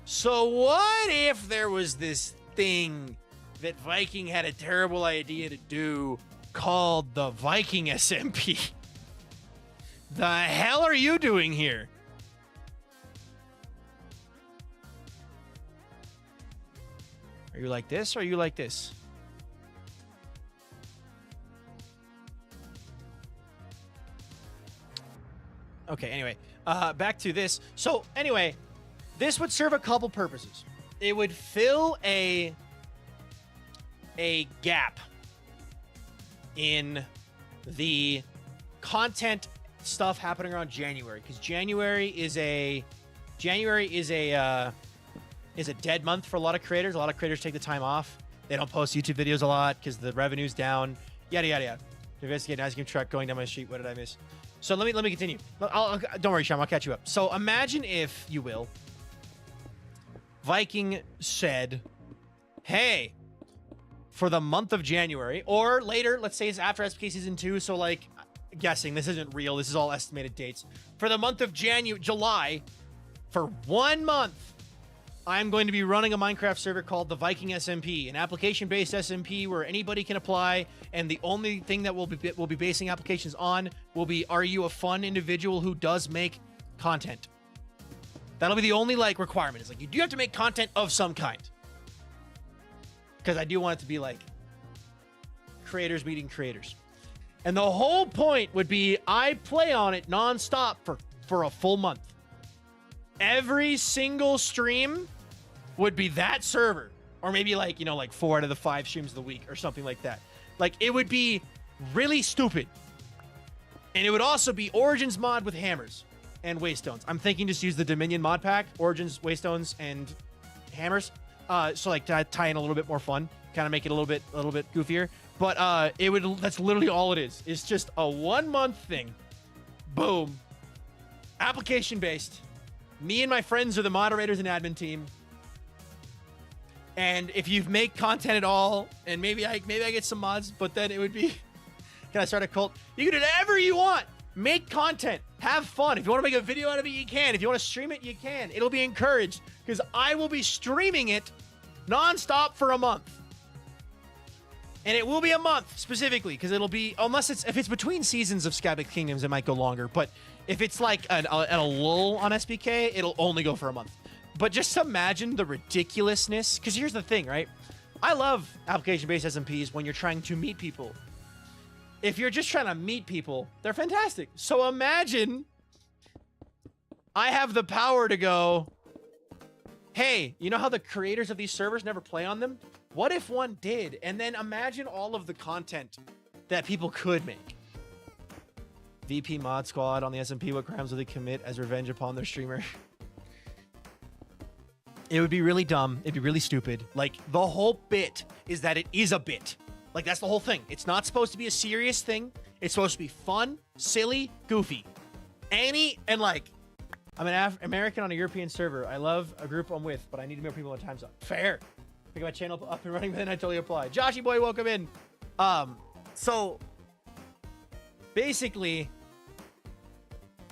So what if there was this thing that Viking had a terrible idea to do called the Viking SMP? The hell are you doing here? Are you like this or are you like this? Okay, anyway, back to this. So anyway, this would serve a couple purposes. It would fill a gap in the content stuff happening around January, because January is a dead month for a lot of creators. A lot of creators take the time off. They don't post YouTube videos a lot because the revenue's down. Yada yada yada. Investigate ice cream truck going down my street. What did I miss? So let me continue. Don't worry, Sean. I'll catch you up. So imagine if you will, Viking said, "Hey, for the month of January or later, let's say it's after SPK season 2. So like, guessing this isn't real. This is all estimated dates. For the month of July, for 1 month, I'm going to be running a Minecraft server called the Viking SMP, an application-based SMP where anybody can apply, and the only thing that we'll be basing applications on will be, are you a fun individual who does make content? That'll be the only like requirement. It's like you do have to make content of some kind, because I do want it to be like creators meeting creators, and the whole point would be I play on it nonstop for a full month. Every single stream would be that server, or maybe like, you know, like 4 out of the 5 streams of the week or something like that. Like, it would be really stupid. And it would also be Origins mod with hammers and waystones. I'm thinking just use the Dominion mod pack, Origins, waystones, and hammers. So like to tie in a little bit more fun, kind of make it a little bit goofier. But that's literally all it is. It's just a 1 month thing. Boom. Application based. Me and my friends are the moderators and admin team. And if you make content at all, and maybe I get some mods, but then it would be, can I start a cult? You can do whatever you want. Make content. Have fun. If you want to make a video out of it, you can. If you want to stream it, you can. It'll be encouraged, because I will be streaming it nonstop for a month. And it will be a month specifically, because it'll be, if it's between seasons of Scabic Kingdoms, it might go longer. But if it's like at a lull on SBK, it'll only go for a month. But just imagine the ridiculousness, because here's the thing, right? I love application-based SMPs when you're trying to meet people. If you're just trying to meet people, they're fantastic. So imagine I have the power to go, hey, you know how the creators of these servers never play on them? What if one did? And then imagine all of the content that people could make. VP mod squad on the SMP. What crimes will they commit as revenge upon their streamer? It would be really dumb. It'd be really stupid. Like, the whole bit is that it is a bit. Like, that's the whole thing. It's not supposed to be a serious thing. It's supposed to be fun, silly, goofy. And like, I'm an American on a European server. I love a group I'm with, but I need more people on time's up. Fair. Pick my channel up and running, but then I totally apply. Joshy boy, welcome in. So basically,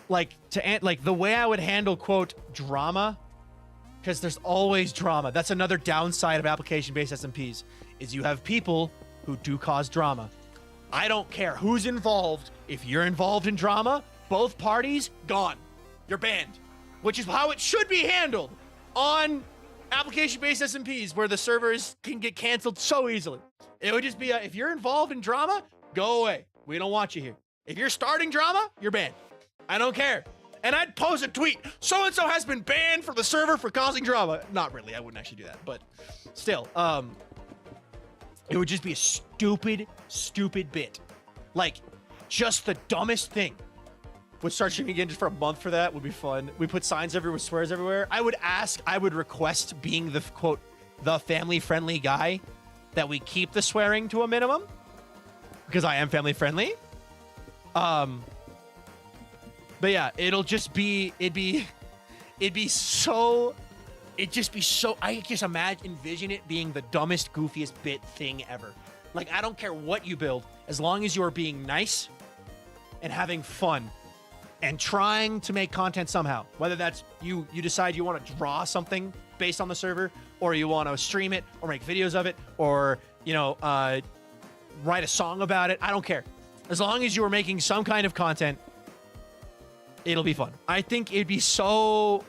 like the way I would handle quote drama, because there's always drama. That's another downside of application-based SMPs, is you have people who do cause drama. I don't care who's involved. If you're involved in drama, both parties gone. You're banned, which is how it should be handled on application-based SMPs, where the servers can get canceled so easily. It would just be if you're involved in drama, go away. We don't want you here. If you're starting drama, you're banned. I don't care. And I'd post a tweet, so-and-so has been banned from the server for causing drama. Not really, I wouldn't actually do that, but still, it would just be a stupid bit. Like, just the dumbest thing. Would start streaming again just for a month for that would be fun. We put signs everywhere, swears everywhere. I would request, being the quote, the family-friendly guy, that we keep the swearing to a minimum, because I am family-friendly. But yeah, it'd just be so, I just envision it being the dumbest, goofiest bit thing ever. Like, I don't care what you build, as long as you're being nice and having fun and trying to make content somehow. Whether that's you decide you want to draw something based on the server, or you want to stream it, or make videos of it, or, you know, write a song about it. I don't care. As long as you are making some kind of content, it'll be fun. I think it'd be so...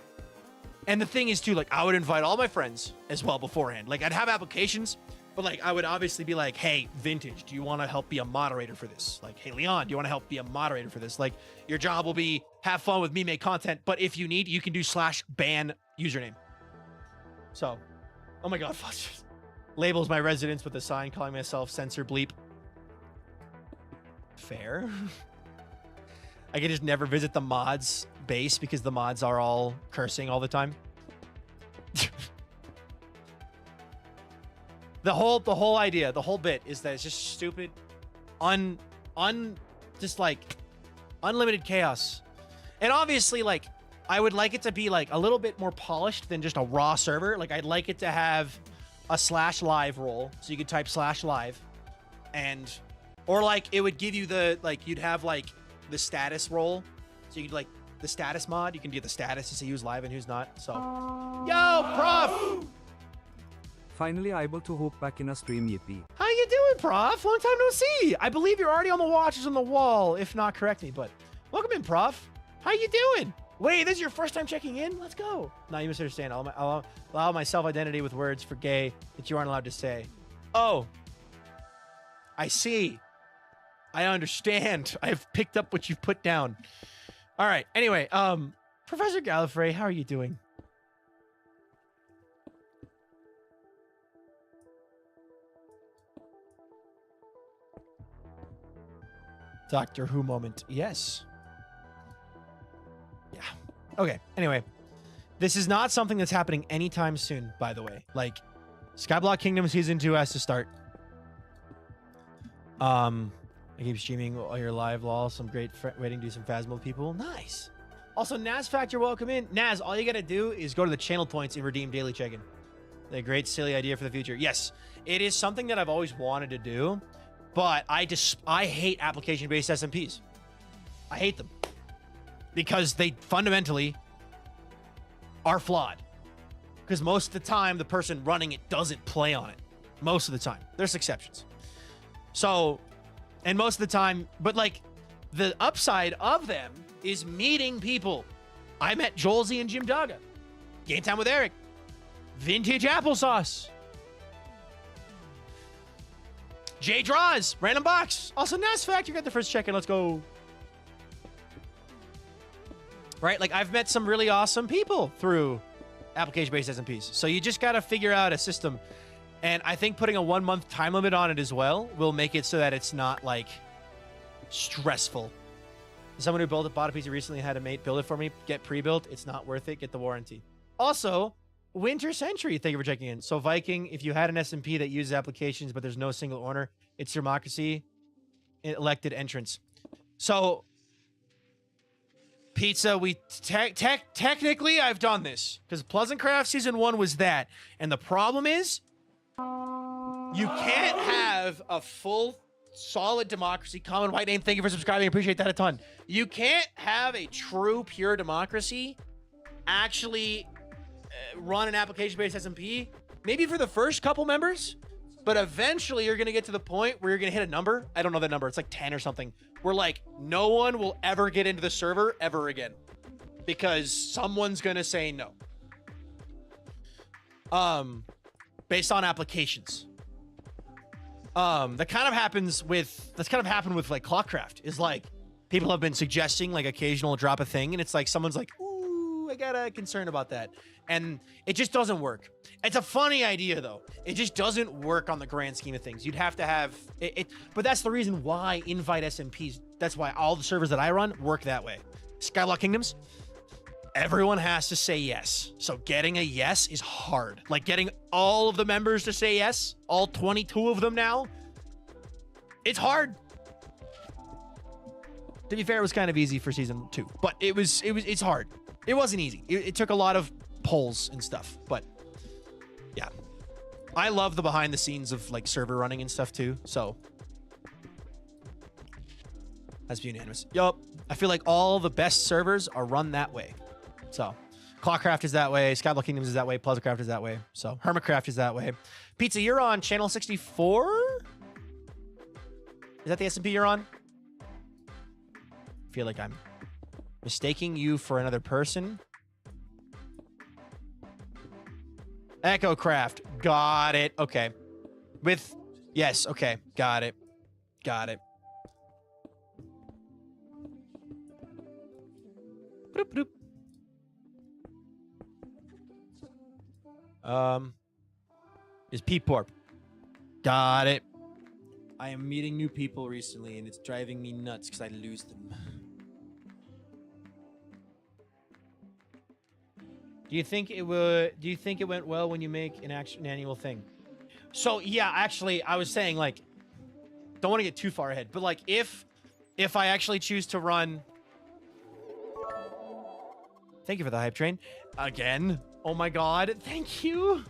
And the thing is, too, like, I would invite all my friends as well beforehand. Like, I'd have applications, but, like, I would obviously be like, hey, Vintage, do you want to help be a moderator for this? Like, hey, Leon, do you want to help be a moderator for this? Like, your job will be have fun with me, make content, but if you need, you can do /ban username. So, oh my God, labels my residence with a sign calling myself censor bleep. Fair. I could just never visit the mods base because the mods are all cursing all the time. The whole idea, the whole bit is that it's just stupid, just like unlimited chaos. And obviously, like, I would like it to be like a little bit more polished than just a raw server. Like, I'd like it to have a /live role, so you could type /live, and or like it would give you the, like, you'd have like the status role, so you could, like, the status mod, you can do the status to see who's live and who's not. So, yo, Prof! Finally able to hook back in a stream, yippee. How you doing, Prof? Long time no see. I believe you're already on the watches on the wall. If not, correct me, but welcome in, Prof. How you doing? Wait, this is your first time checking in? Let's go. No, you misunderstand. I'll allow my self-identity with words for gay that you aren't allowed to say. Oh, I see. I understand. I've picked up what you've put down. All right. Anyway, Professor Gallifrey, how are you doing? Doctor Who moment. Yes. Yeah. Okay. Anyway, this is not something that's happening anytime soon, by the way. Like, Skyblock Kingdom Season 2 has to start. I keep streaming all your live lol. Some great waiting to do some Phasmo people. Nice. Also, Naz Factor, welcome in. Naz, all you got to do is go to the channel points and redeem daily check-in. A great, silly idea for the future. Yes, it is something that I've always wanted to do, but I hate application-based SMPs. I hate them because they fundamentally are flawed. Because most of the time, the person running it doesn't play on it. Most of the time. There's exceptions. So... And most of the time, but like the upside of them is meeting people. I met Jolzy and Jim Daga. Game Time with Eric. Vintage Applesauce. Jay Draws. Random Box. Also, Nas Fact, you got the first check-in. Let's go. Right? Like, I've met some really awesome people through application-based SMPs. So you just got to figure out a system. And I think putting a 1-month time limit on it as well will make it so that it's not, like, stressful. Someone who bought a piece recently had a mate build it for me. Get pre-built. It's not worth it. Get the warranty. Also, Winter Century, thank you for checking in. So, Viking, if you had an SMP that uses applications, but there's no single owner, it's democracy, elected entrance. So, Pizza, we technically, I've done this. Because Pleasant Craft Season 1 was that. And the problem is... You can't have a full, solid democracy. Common White Name, thank you for subscribing. I appreciate that a ton. You can't have a true, pure democracy actually run an application-based SMP. Maybe for the first couple members, but eventually you're going to get to the point where you're going to hit a number. I don't know that number. It's like 10 or something. Where, like, no one will ever get into the server ever again. Because someone's going to say no. Based on applications. That kind of happened with like Clockcraft, is like people have been suggesting like occasional drop a thing, and it's like someone's like, ooh, I got a concern about that. And it just doesn't work. It's a funny idea though. It just doesn't work on the grand scheme of things. You'd have to have it, but that's the reason why invite SMPs, that's why all the servers that I run work that way. Skyblock Kingdoms, everyone has to say yes. So getting a yes is hard. Like getting all of the members to say yes, all 22 of them now, it's hard. To be fair, it was kind of easy for season 2, but it's hard. It wasn't easy. It took a lot of polls and stuff, but yeah. I love the behind the scenes of like server running and stuff too. So Has to be unanimous. Yup. I feel like all the best servers are run that way. So, Clawcraft is that way. Skyblock Kingdoms is that way. Pleasantcraft is that way. So, Hermitcraft is that way. Pizza, you're on channel 64? Is that the SMP you're on? I feel like I'm mistaking you for another person. EchoCraft. Got it. Okay. Yes. Okay. Got it. Got it. Bloop, bloop. Is Peeporp. Got it. I am meeting new people recently, and it's driving me nuts because I lose them. Do you think it went well when you make an annual thing? So yeah, actually, I was saying like, don't want to get too far ahead, but like if I actually choose to run. Thank you for the hype train. Again. Oh my god. Thank you.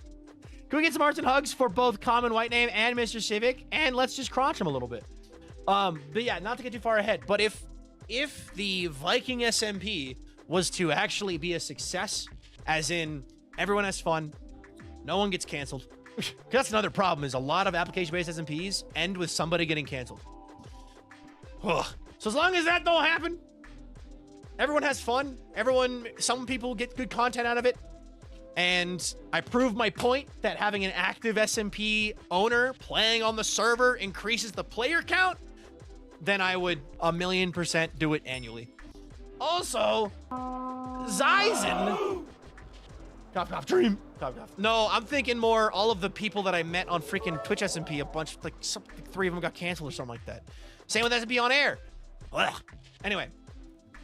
Can we get some hearts and hugs for both Common White Name and Mr. Civic? And let's just crotch him a little bit. But yeah, not to get too far ahead, but if the Viking SMP was to actually be a success, as in everyone has fun, no one gets canceled. That's another problem, is a lot of application-based SMPs end with somebody getting canceled. Ugh. So as long as that don't happen, everyone has fun. Some people get good content out of it. And I proved my point that having an active SMP owner playing on the server increases the player count, then I would 1,000,000% do it annually. Also, Zyzen. Cough, dream. Cough. No, I'm thinking more all of the people that I met on freaking Twitch SMP, a bunch, like 3 of them got canceled or something like that. Same with SMP on air. Ugh. Anyway,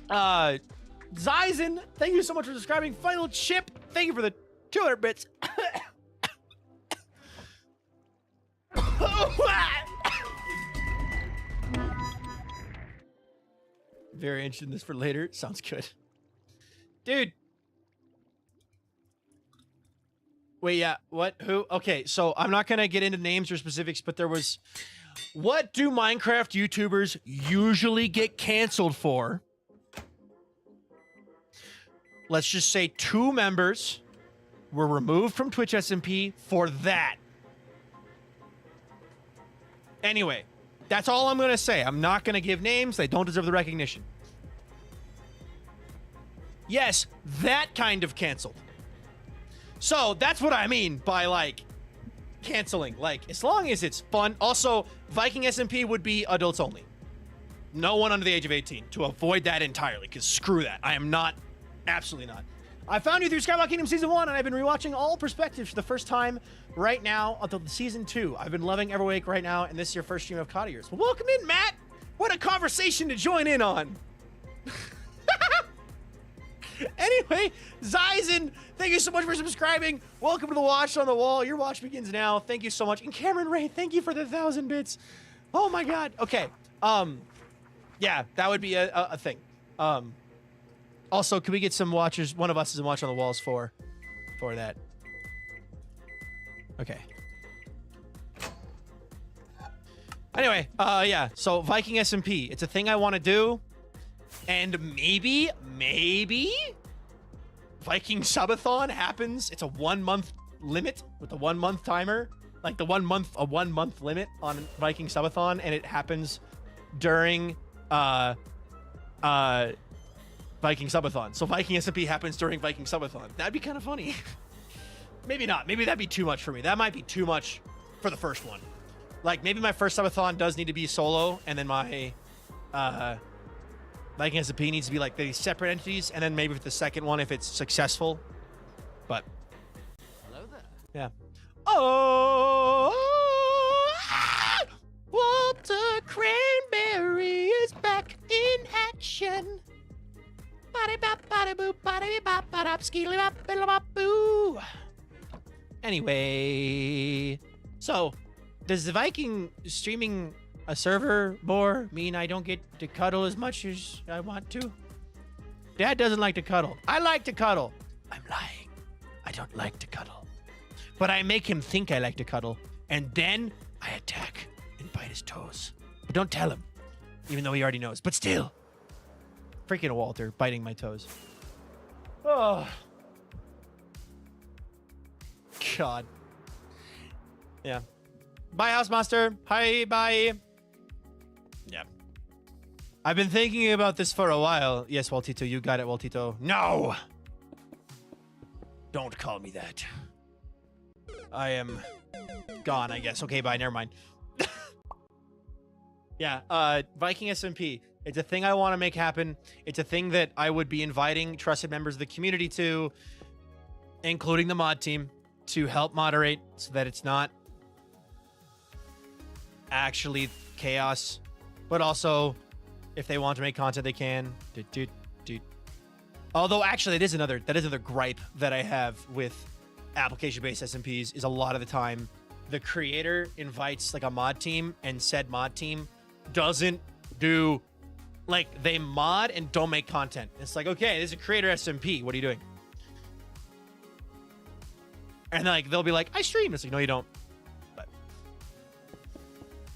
Zyzen, thank you so much for subscribing. Final Chip, thank you for the 200 bits. Very interested in this for later. Sounds good. Dude. Wait, yeah. What? Who? Okay, so I'm not going to get into names or specifics, but there was... What do Minecraft YouTubers usually get canceled for? Let's just say 2 members were removed from Twitch SMP for that. Anyway, that's all I'm going to say. I'm not going to give names. They don't deserve the recognition. Yes, that kind of canceled. So that's what I mean by, like, canceling. Like, as long as it's fun. Also, Viking SMP would be adults only. No one under the age of 18 to avoid that entirely, because screw that. I am not. Absolutely not. I found you through Skyblock Kingdom Season 1, and I've been rewatching all perspectives for the first time right now until Season 2. I've been loving Everwake right now, and this is your first stream of COD years. Well, welcome in, Matt! What a conversation to join in on! Anyway, Zyzen, thank you so much for subscribing. Welcome to the Watch on the Wall. Your watch begins now. Thank you so much. And Cameron Ray, thank you for the 1,000 bits. Oh my god. Okay. Yeah, that would be a thing. Also, can we get some watchers? One of us is a watch on the walls for that. Okay. Anyway, yeah. So Viking SMP, it's a thing I want to do, and maybe Viking Subathon happens. It's a 1-month limit with a 1-month timer, like a 1 month limit on Viking Subathon, and it happens during Viking Subathon. So Viking SMP happens during Viking Subathon. That'd be kind of funny. Maybe not. Maybe that'd be too much for me. That might be too much for the first one. Like, maybe my first Subathon does need to be solo, and then my Viking SMP needs to be like these separate entities, and then maybe for the second one, if it's successful. But Hello there. yeah. Oh, Walter Cranberry is back in action. Anyway, so does the Viking streaming a server more mean I don't get to cuddle as much as I want to? Dad doesn't like to cuddle. I like to cuddle. I'm lying. I don't like to cuddle. But I make him think I like to cuddle, and then I attack and bite his toes. But don't tell him. even though he already knows. But still. Freaking Walter biting my toes. Oh. God. Yeah. Bye, House Master. Hi, bye. Yeah. I've been thinking about this for a while. Yes, Waltito, you got it, Waltito. No! Don't call me that. I am gone, I guess. Okay, bye, never mind. Yeah, Viking SMP. It's a thing I want to make happen. It's a thing that I would be inviting trusted members of the community to, including the mod team, to help moderate so that it's not actually chaos, but also if they want to make content, they can. Although actually, that is another gripe that I have with application-based SMPs is a lot of the time the creator invites like a mod team and said mod team doesn't do, like, they mod and don't make content. It's like, okay, this is a creator SMP. What are you doing? And like they'll be like, I stream. It's like, no, you don't. But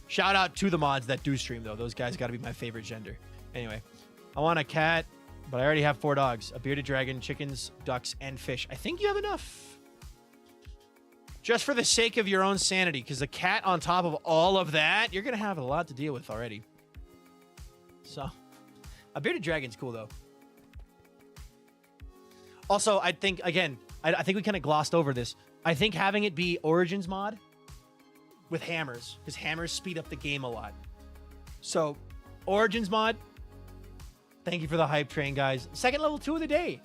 shout out to the mods that do stream, though. Those guys got to be my favorite gender. Anyway, I want a cat, but I already have 4 dogs, a bearded dragon, chickens, ducks, and fish. I think you have enough. Just for the sake of your own sanity, because a cat on top of all of that, you're going to have a lot to deal with already. So, a bearded dragon's cool, though. Also, I think, again, I think we kind of glossed over this. I think having it be Origins mod with hammers, because hammers speed up the game a lot. So, Origins mod, thank you for the hype train, guys. Second level 2 of the day.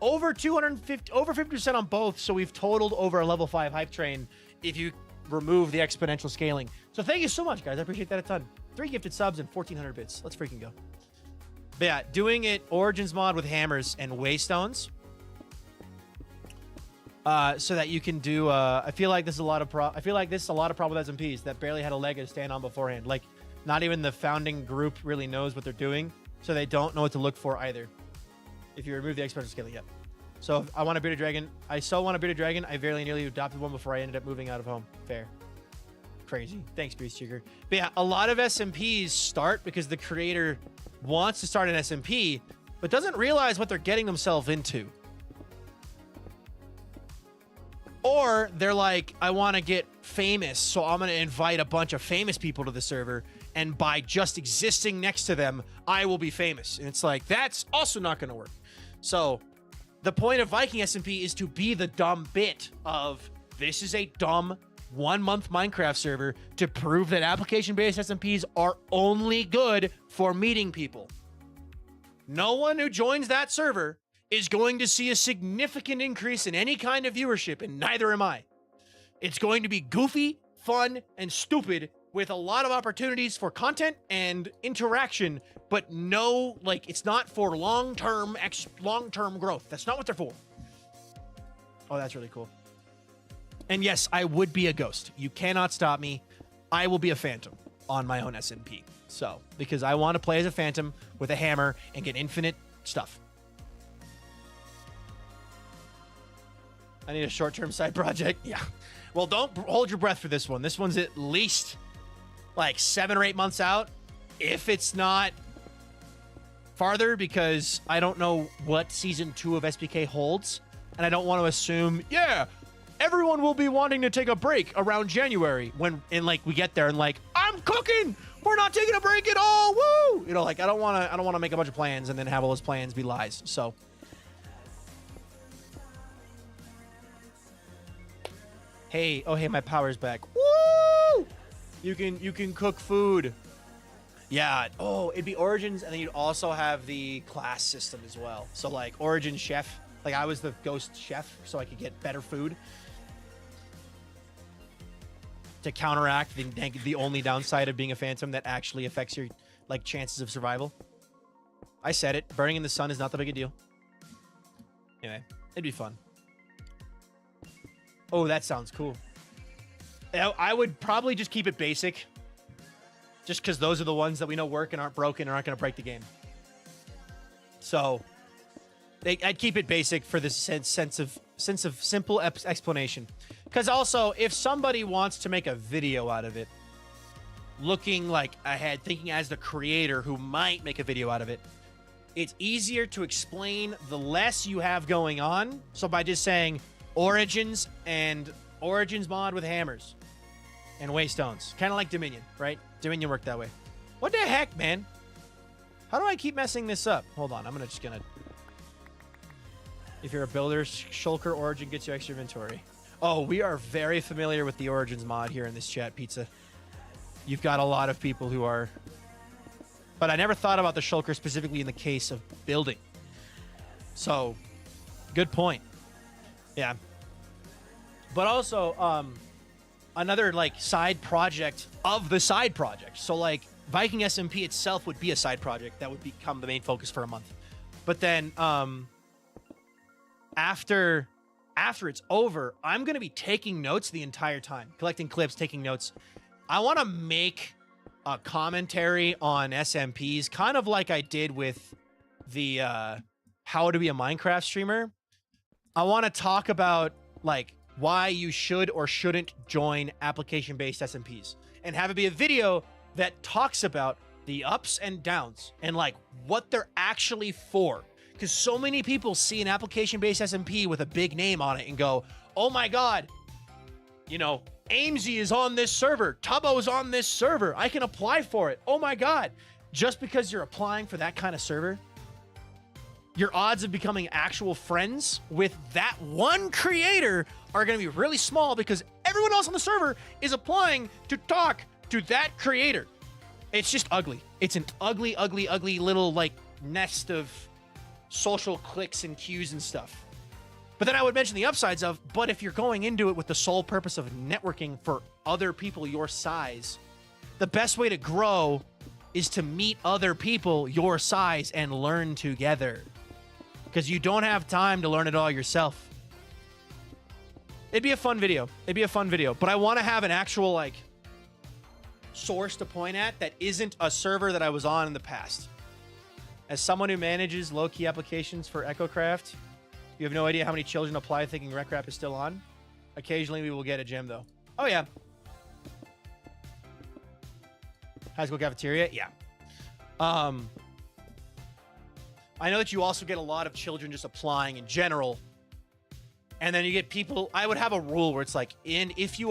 Over 250, over 50% on both, so we've totaled over a level 5 hype train if you remove the exponential scaling. So thank you so much, guys. I appreciate that a ton. 3 gifted subs and 1,400 bits. Let's freaking go. But yeah, doing it Origins mod with hammers and waystones, so that you can do. I feel like this is a lot of problem with SMPs that barely had a leg to stand on beforehand. Like, not even the founding group really knows what they're doing, so they don't know what to look for either. If you remove the exponential scaling, yep. So I want a bearded dragon. I so want a bearded dragon. I very nearly adopted one before I ended up moving out of home. Fair. Crazy. Thanks, Beast Cheeker. But yeah, a lot of SMPs start because the creator wants to start an SMP, but doesn't realize what they're getting themselves into. Or they're like, I want to get famous, so I'm going to invite a bunch of famous people to the server, and by just existing next to them, I will be famous. And it's like, that's also not going to work. So the point of Viking SMP is to be the dumb bit of, this is a dumb 1-month Minecraft server to prove that application-based SMPs are only good for meeting people. No one who joins that server is going to see a significant increase in any kind of viewership, and neither am I. It's going to be goofy, fun, and stupid with a lot of opportunities for content and interaction, but no, like, it's not for long-term growth. That's not what they're for. Oh, that's really cool. And yes, I would be a ghost. You cannot stop me. I will be a phantom on my own SMP. So, because I want to play as a phantom with a hammer and get infinite stuff. I need a short-term side project. Yeah. Well, don't hold your breath for this one. This one's at least like 7 or 8 months out, if it's not farther, because I don't know what season 2 of SPK holds, and I don't want to assume, yeah, everyone will be wanting to take a break around January when, and like, we get there and like, I'm cooking. We're not taking a break at all. Woo! You know, like, I don't want to make a bunch of plans and then have all those plans be lies. So. Hey, oh hey, my power's back. Woo! You can cook food. Yeah. Oh, it'd be Origins, and then you'd also have the class system as well. So like Origin chef, like I was the ghost chef, so I could get better food to counteract the only downside of being a phantom that actually affects your like chances of survival. I said it. Burning in the sun is not that big a deal. Anyway, it'd be fun. Oh, that sounds cool. I would probably just keep it basic. Just because those are the ones that we know work and aren't broken and aren't going to break the game. So, I'd keep it basic for the sense of simple explanation. Because also, if somebody wants to make a video out of it, looking like ahead, thinking as the creator who might make a video out of it, it's easier to explain the less you have going on. So by just saying Origins and Origins mod with hammers and waystones, kind of like Dominion, right? Dominion worked that way. What the heck, man? How do I keep messing this up? Hold on, I'm just gonna. If you're a builder, Shulker Origin gets you extra inventory. Oh, we are very familiar with the Origins mod here in this chat, Pizza. You've got a lot of people who are. But I never thought about the Shulker specifically in the case of building. So, good point. Yeah. But also, another, like, side project of the side project. So, like, Viking SMP itself would be a side project that would become the main focus for a month. But then, after it's over, I'm going to be taking notes the entire time. Collecting clips, taking notes. I want to make a commentary on SMPs, kind of like I did with the how to be a Minecraft streamer. I want to talk about, like, why you should or shouldn't join application-based SMPs, and have it be a video that talks about the ups and downs and, like, what they're actually for. Because so many people see an application-based SMP with a big name on it and go, oh my god, you know, Amesy is on this server. Tubbo is on this server. I can apply for it. Oh my god. Just because you're applying for that kind of server, your odds of becoming actual friends with that one creator are going to be really small because everyone else on the server is applying to talk to that creator. It's just ugly. It's an ugly, ugly, ugly little, like, nest of social cliques and queues and stuff. But then I would mention the upsides of, but if you're going into it with the sole purpose of networking for other people your size, the best way to grow is to meet other people your size and learn together. Because you don't have time to learn it all yourself. It'd be a fun video. It'd be a fun video. But I want to have an actual, like, source to point at that isn't a server that I was on in the past. As someone who manages low-key applications for EchoCraft, you have no idea how many children apply thinking RecRap is still on. Occasionally we will get a gem, though. Oh, yeah. High school cafeteria? Yeah. I know that you also get a lot of children just applying in general. And then you get people... I would have a rule where it's like, if you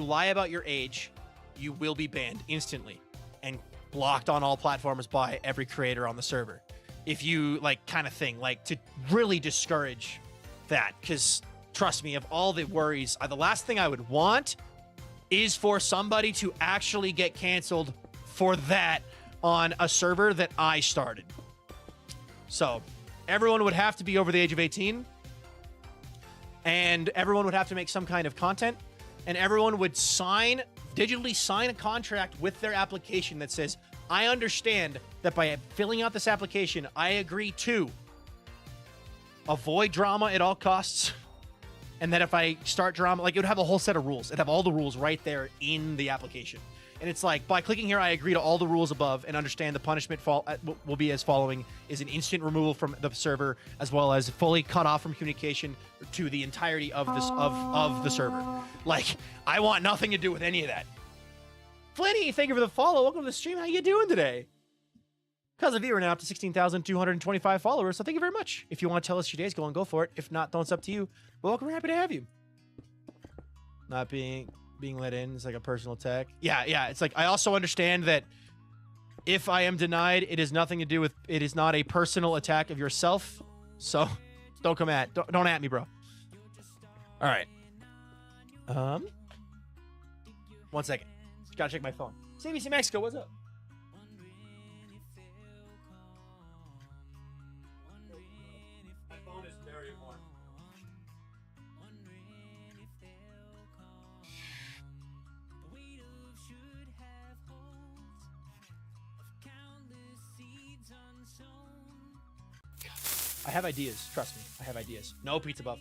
lie about your age, you will be banned instantly and blocked on all platforms by every creator on the server. If you, like, kind of thing, like, to really discourage that. Because, trust me, of all the worries, the last thing I would want is for somebody to actually get canceled for that on a server that I started. So, everyone would have to be over the age of 18. And everyone would have to make some kind of content. And everyone would digitally sign a contract with their application that says, I understand that by filling out this application, I agree to avoid drama at all costs. And that if I start drama, like, it would have a whole set of rules. It'd have all the rules right there in the application. And it's like, by clicking here, I agree to all the rules above and understand the punishment will be as following: is an instant removal from the server, as well as fully cut off from communication to the entirety of this of the server. Like, I want nothing to do with any of that. Flinny, thank you for the follow. Welcome to the stream. How you doing today? Because of you are now up to 16,225 followers, so thank you very much. If you want to tell us your days, go for it. If not, it's up to you. But welcome, we're happy to have you. Not being let in is like a personal attack. Yeah. It's like, I also understand that if I am denied, it is nothing to do with, it is not a personal attack of yourself. So don't come at, don't at me, bro. All right. 1 second. Gotta check my phone. CBC Mexico, what's up? My phone is very warm. I have ideas. Trust me. I have ideas. No pizza buff.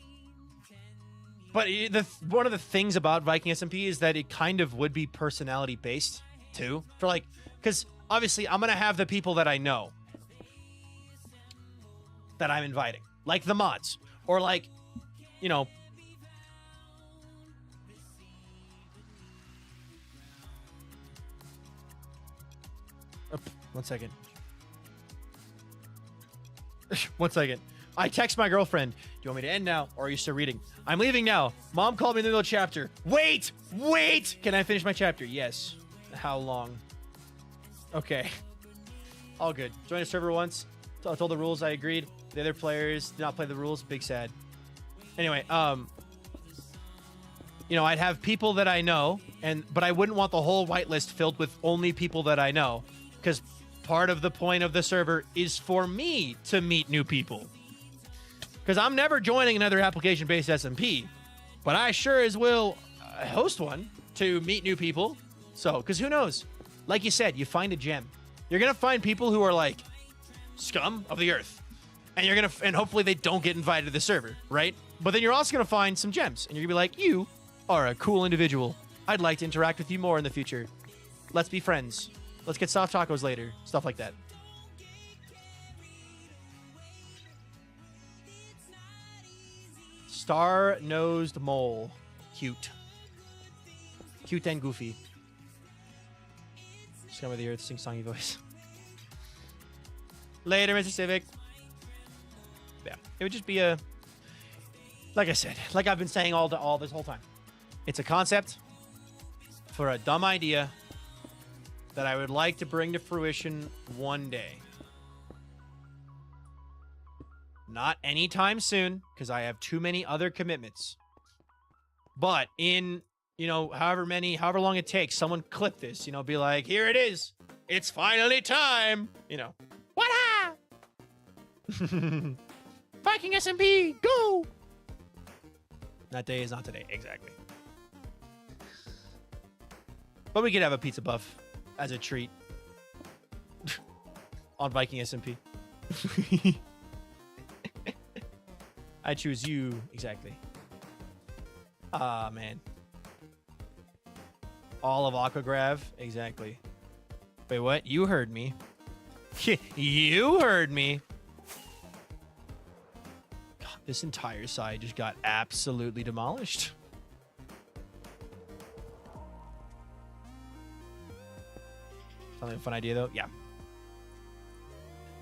But one of the things about Viking SMP is that it kind of would be personality based too. For like, because obviously I'm going to have the people that I know that I'm inviting. Like the mods. Or like, you know. 1 second. 1 second. I text my girlfriend. Do you want me to end now, or are you still reading? I'm leaving now. Mom called me in the middle of the chapter. Wait! Wait! Can I finish my chapter? Yes. How long? Okay. All good. Joined a server once. I told the rules. I agreed. The other players did not play the rules. Big sad. Anyway, you know, I'd have people that I know, but I wouldn't want the whole whitelist filled with only people that I know, because part of the point of the server is for me to meet new people. Because I'm never joining another application-based SMP, but I sure as will host one to meet new people. So, because who knows? Like you said, you find a gem. You're gonna find people who are like scum of the earth, and hopefully they don't get invited to the server, right? But then you're also gonna find some gems, and you're gonna be like, you are a cool individual. I'd like to interact with you more in the future. Let's be friends. Let's get soft tacos later. Stuff like that. Star-nosed mole. Cute. Cute and goofy. Scum of the earth, sing-songy voice. Later, Mr. Civic. Yeah, it would just be a... Like I said, like I've been saying all this whole time. It's a concept for a dumb idea that I would like to bring to fruition one day. Not anytime soon, because I have too many other commitments. But in, you know, however long it takes, someone clip this, you know, be like, here it is. It's finally time. You know. What? Viking SMP, go! That day is not today, exactly. But we could have a pizza buff as a treat on Viking SMP. I choose you, exactly. Ah, man. All of Aquagrav, exactly. Wait, what? You heard me. You heard me. God, this entire side just got absolutely demolished. Sounds like a fun idea, though. Yeah.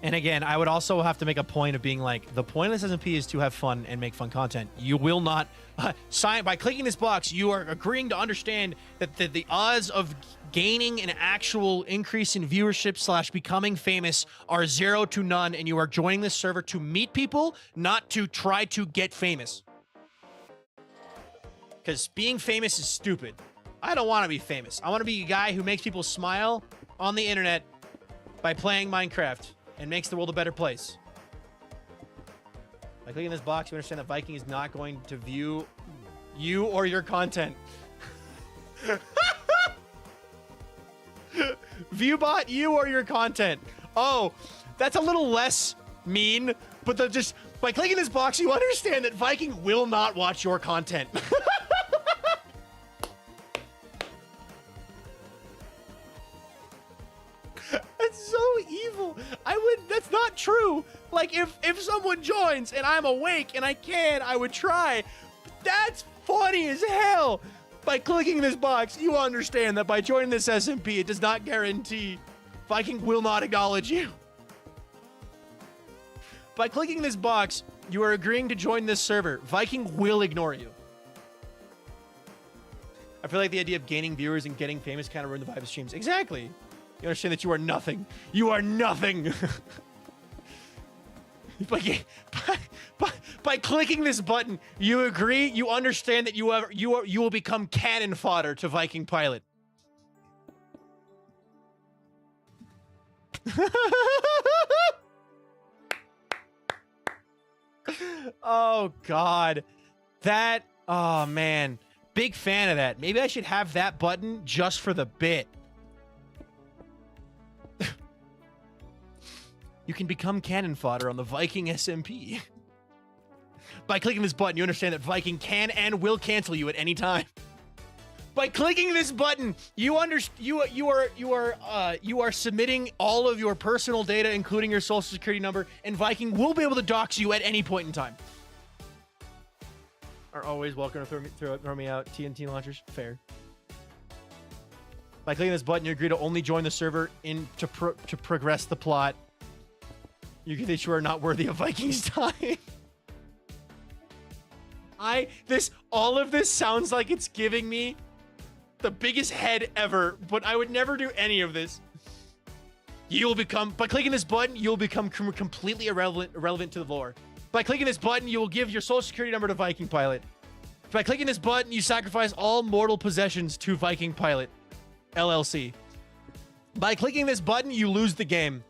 And again, I would also have to make a point of being like, the point of this SMP is to have fun and make fun content. You will not sign by clicking this box. You are agreeing to understand that the odds of gaining an actual increase in viewership / becoming famous are 0 to none, and you are joining this server to meet people, not to try to get famous. Because being famous is stupid. I don't want to be famous. I want to be a guy who makes people smile on the internet by playing Minecraft and makes the world a better place. By clicking this box, you understand that Viking is not going to view you or your content. Viewbot you or your content. Oh, that's a little less mean, but just by clicking this box, you understand that Viking will not watch your content. That's so evil. That's not true. Like, if someone joins and I'm awake and I would try. But that's funny as hell. By clicking this box, you understand that by joining this SMP, it does not guarantee Viking will not acknowledge you. By clicking this box, you are agreeing to join this server. Viking will ignore you. I feel like the idea of gaining viewers and getting famous kind of ruined the vibe of streams. Exactly. You understand that you are nothing. You are nothing. By clicking this button, you agree, you understand that you will become cannon fodder to VikingPilot. Oh God. Oh man. Big fan of that. Maybe I should have that button just for the bit. You can become cannon fodder on the Viking SMP. By clicking this button, you understand that Viking can and will cancel you at any time. By clicking this button, you are submitting all of your personal data, including your social security number, and Viking will be able to dox you at any point in time. Are always welcome to throw me out. TNT launchers, fair. By clicking this button, you agree to only join the server to progress the plot. You agree that you are not worthy of Vikings time. All of this sounds like it's giving me the biggest head ever, but I would never do any of this. By clicking this button, you'll become completely irrelevant to the lore. By clicking this button, you will give your social security number to VikingPilot. By clicking this button, you sacrifice all mortal possessions to VikingPilot, LLC. By clicking this button, you lose the game.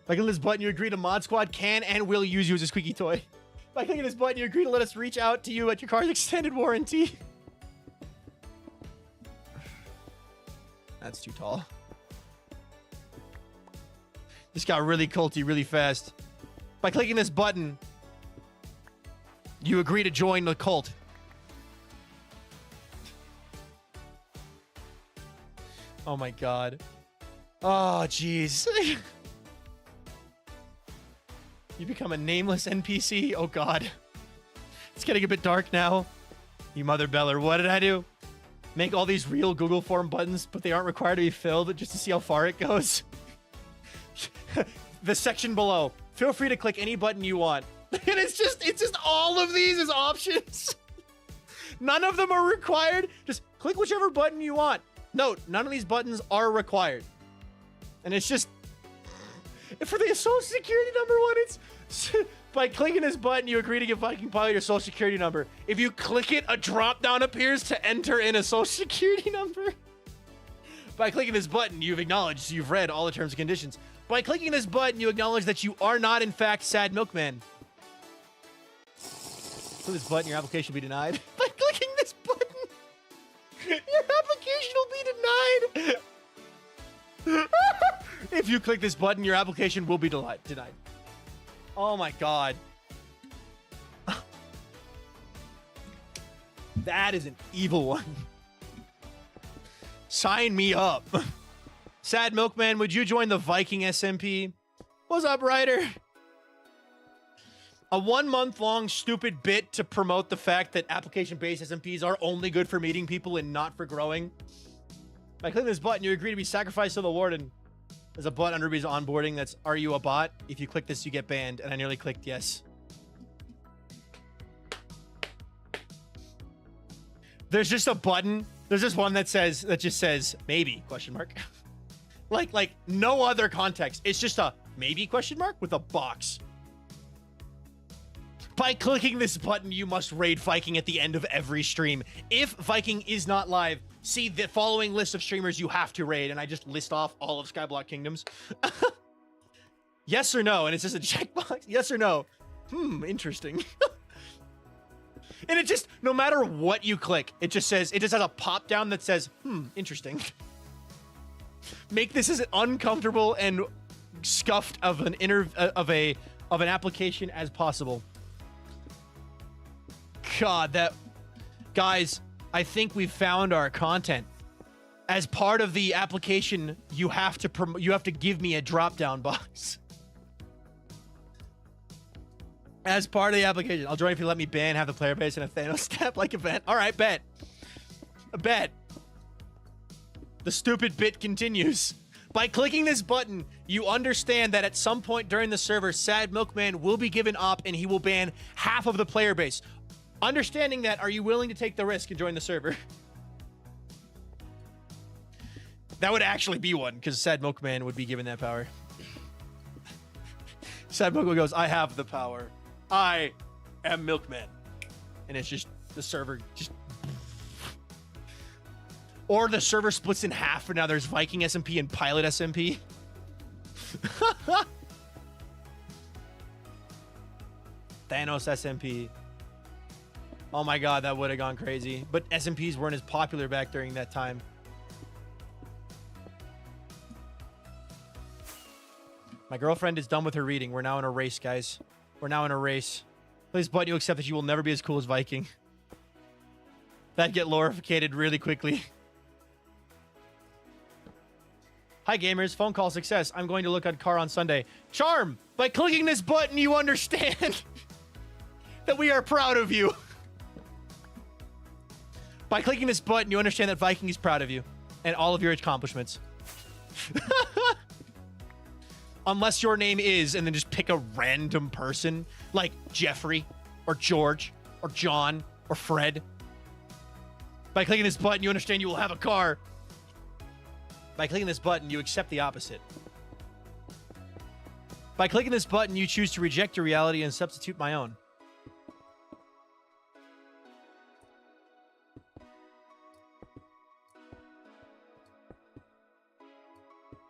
By clicking this button, you agree to Mod Squad can and will use you as a squeaky toy. By clicking this button, you agree to let us reach out to you at your car's extended warranty. That's too tall. This got really culty really fast. By clicking this button, you agree to join the cult. Oh my god. Oh, jeez. You become a nameless NPC? Oh god. It's getting a bit dark now. You mother beller, what did I do? Make all these real Google form buttons, but they aren't required to be filled just to see how far it goes. The section below. Feel free to click any button you want. And it's just all of these as options. None of them are required. Just click whichever button you want. Note, none of these buttons are required. And it's just, for the social security number one, it's by clicking this button, you agree to give VikingPilot your social security number. If you click it, a drop down appears to enter in a social security number. By clicking this button, you've acknowledged you've read all the terms and conditions. By clicking this button, you acknowledge that you are not, in fact, Sad Milkman. Click this button, your application will be denied. By clicking this button, your application will be denied. If you click this button, your application will be denied. Oh my god. That is an evil one. Sign me up. Sad Milkman, would you join the Viking SMP? What's up, Ryder? A 1 month long stupid bit to promote the fact that application-based SMPs are only good for meeting people and not for growing. By clicking this button, you agree to be sacrificed to the warden. There's a button under his onboarding that's, are you a bot? If you click this, you get banned. And I nearly clicked yes. There's just a button. There's just one that just says maybe question mark. like no other context. It's just a maybe question mark with a box. By clicking this button, you must raid Viking at the end of every stream. If Viking is not live, see the following list of streamers you have to raid, and I just list off all of Skyblock Kingdoms. Yes or no, and it's just a checkbox. Yes or no. Interesting. And it just, no matter what you click, it just has a pop down that says, interesting. Make this as uncomfortable and scuffed of an application as possible. God, guys, I think we've found our content. As part of the application, you have to give me a drop-down box. As part of the application, I'll join if you let me ban, have the player base, and a Thanos step-like event. All right, bet. A bet. The stupid bit continues. By clicking this button, you understand that at some point during the server, Sad Milkman will be given op and he will ban half of the player base. Understanding that, are you willing to take the risk and join the server? That would actually be one, because Sad Milkman would be given that power. Sad Milkman goes, I have the power. I am Milkman. And it's just, the server just... Or the server splits in half, and now there's Viking SMP and Pilot SMP. Thanos SMP. Oh my god, that would have gone crazy. But SMPs weren't as popular back during that time. My girlfriend is done with her reading. We're now in a race, guys. We're now in a race. Please button you accept that you will never be as cool as Viking. That'd get glorificated really quickly. Hi gamers, phone call success. I'm going to look at car on Sunday. Charm, by clicking this button, you understand that we are proud of you. By clicking this button, you understand that Viking is proud of you and all of your accomplishments. Unless your name is, and then just pick a random person like Jeffrey or George or John or Fred. By clicking this button, you understand you will have a car. By clicking this button, you accept the opposite. By clicking this button, you choose to reject your reality and substitute my own.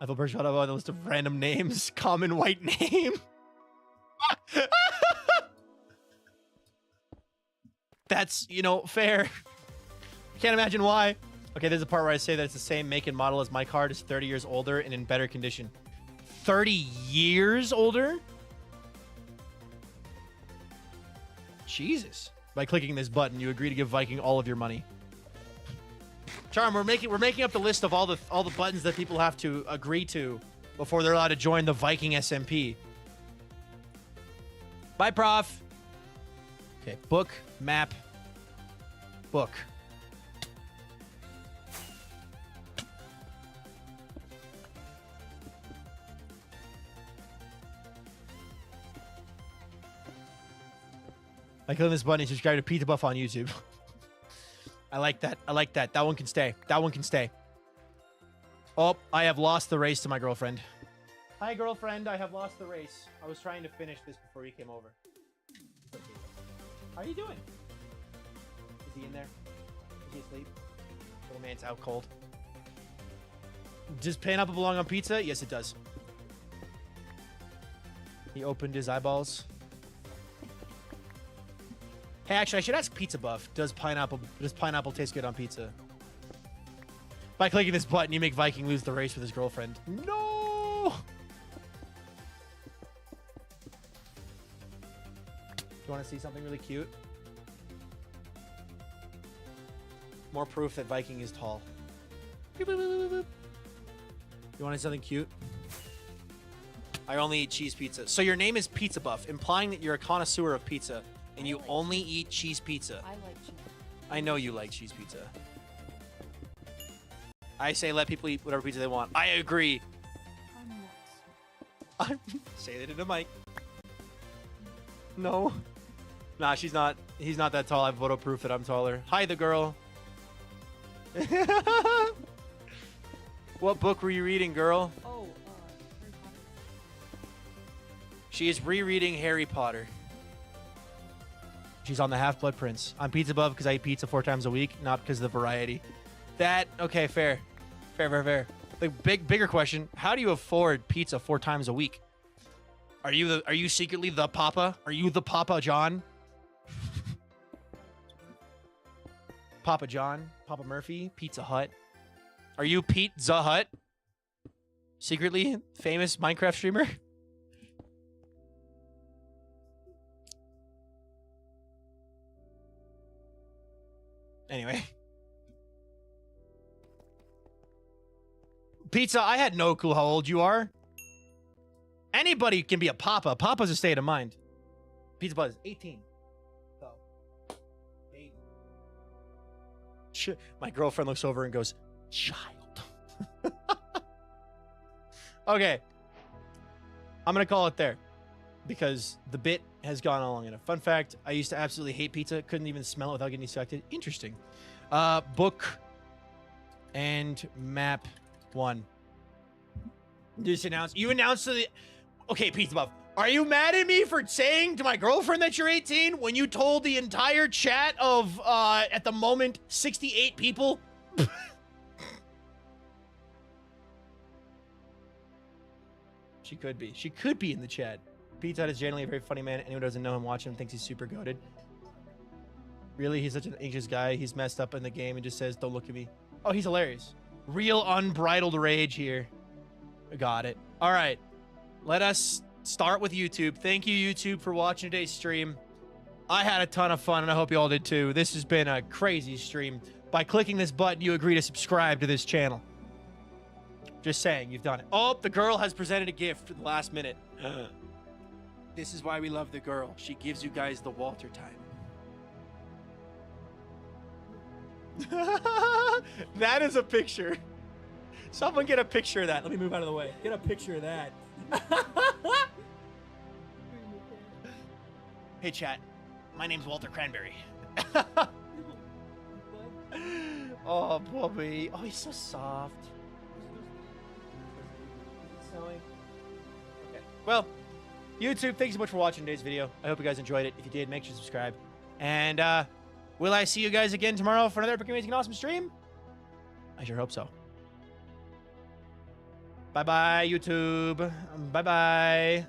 I feel pretty sure about the list of random names. Common white name. That's, you know, fair. Can't imagine why. Okay, there's a part where I say that it's the same make and model as my car, just 30 years older and in better condition. 30 years older? Jesus. By clicking this button, you agree to give Viking all of your money. Charm, we're making up the list of all the buttons that people have to agree to before they're allowed to join the Viking SMP. Bye, Prof. Okay, book, map, book. By clicking this button, subscribe to Pizza Buff on YouTube. I like that. I like that. That one can stay. That one can stay. Oh, I have lost the race to my girlfriend. Hi, girlfriend. I have lost the race. I was trying to finish this before you came over. How are you doing? Is he in there? Is he asleep? Little man's out cold. Does pineapple belong on pizza? Yes, it does. He opened his eyeballs. Hey, actually, I should ask Pizza Buff. Does pineapple taste good on pizza? By clicking this button, you make Viking lose the race with his girlfriend. No! Do you want to see something really cute? More proof that Viking is tall. Boop, boop, boop, boop, boop. You want to see something cute? I only eat cheese pizza. So your name is Pizza Buff, implying that you're a connoisseur of pizza. And you only eat cheese pizza. I like cheese. I know you like cheese pizza. I say let people eat whatever pizza they want. I agree. Say that in the mic. No. Nah, she's not. He's not that tall. I have photo proof that I'm taller. Hi, the girl. What book were you reading, girl? Oh, Harry Potter. She is rereading Harry Potter. She's on the Half-Blood Prince. I'm Pizza Buff because I eat pizza 4 times a week, not because of the variety. That, okay, fair. Fair. The bigger question, how do you afford pizza 4 times a week? Are you secretly the Papa? Are you the Papa John? Papa John? Papa Murphy? Pizza Hut? Are you Pete the Hut? Secretly famous Minecraft streamer? Anyway. Pizza, I had no clue how old you are. Anybody can be a papa. Papa's a state of mind. Pizza Buzz, 18. So, 8. My girlfriend looks over and goes, child. Okay. I'm going to call it there. Because the bit has gone on long enough. Fun fact, I used to absolutely hate pizza. Couldn't even smell it without getting distracted. Interesting. Book and map 1. Just announced. You announced to the... Okay, Pizza Buff. Are you mad at me for saying to my girlfriend that you're 18 when you told the entire chat of, at the moment, 68 people? She could be. She could be in the chat. Pizza Hut is generally a very funny man. Anyone who doesn't know him, watch him, thinks he's super goated. Really? He's such an anxious guy. He's messed up in the game and just says, don't look at me. Oh, he's hilarious. Real unbridled rage here. Got it. All right. Let us start with YouTube. Thank you, YouTube, for watching today's stream. I had a ton of fun, and I hope you all did too. This has been a crazy stream. By clicking this button, you agree to subscribe to this channel. Just saying, you've done it. Oh, the girl has presented a gift at the last minute. This is why we love the girl. She gives you guys the Walter time. That is a picture. Someone get a picture of that. Let me move out of the way. Get a picture of that. Hey, chat. My name's Walter Cranberry. Oh, Bobby. Oh, he's so soft. Okay. Well, YouTube, thanks so much for watching today's video. I hope you guys enjoyed it. If you did, make sure to subscribe. And will I see you guys again tomorrow for another epic, amazing, and awesome stream? I sure hope so. Bye-bye, YouTube. Bye-bye.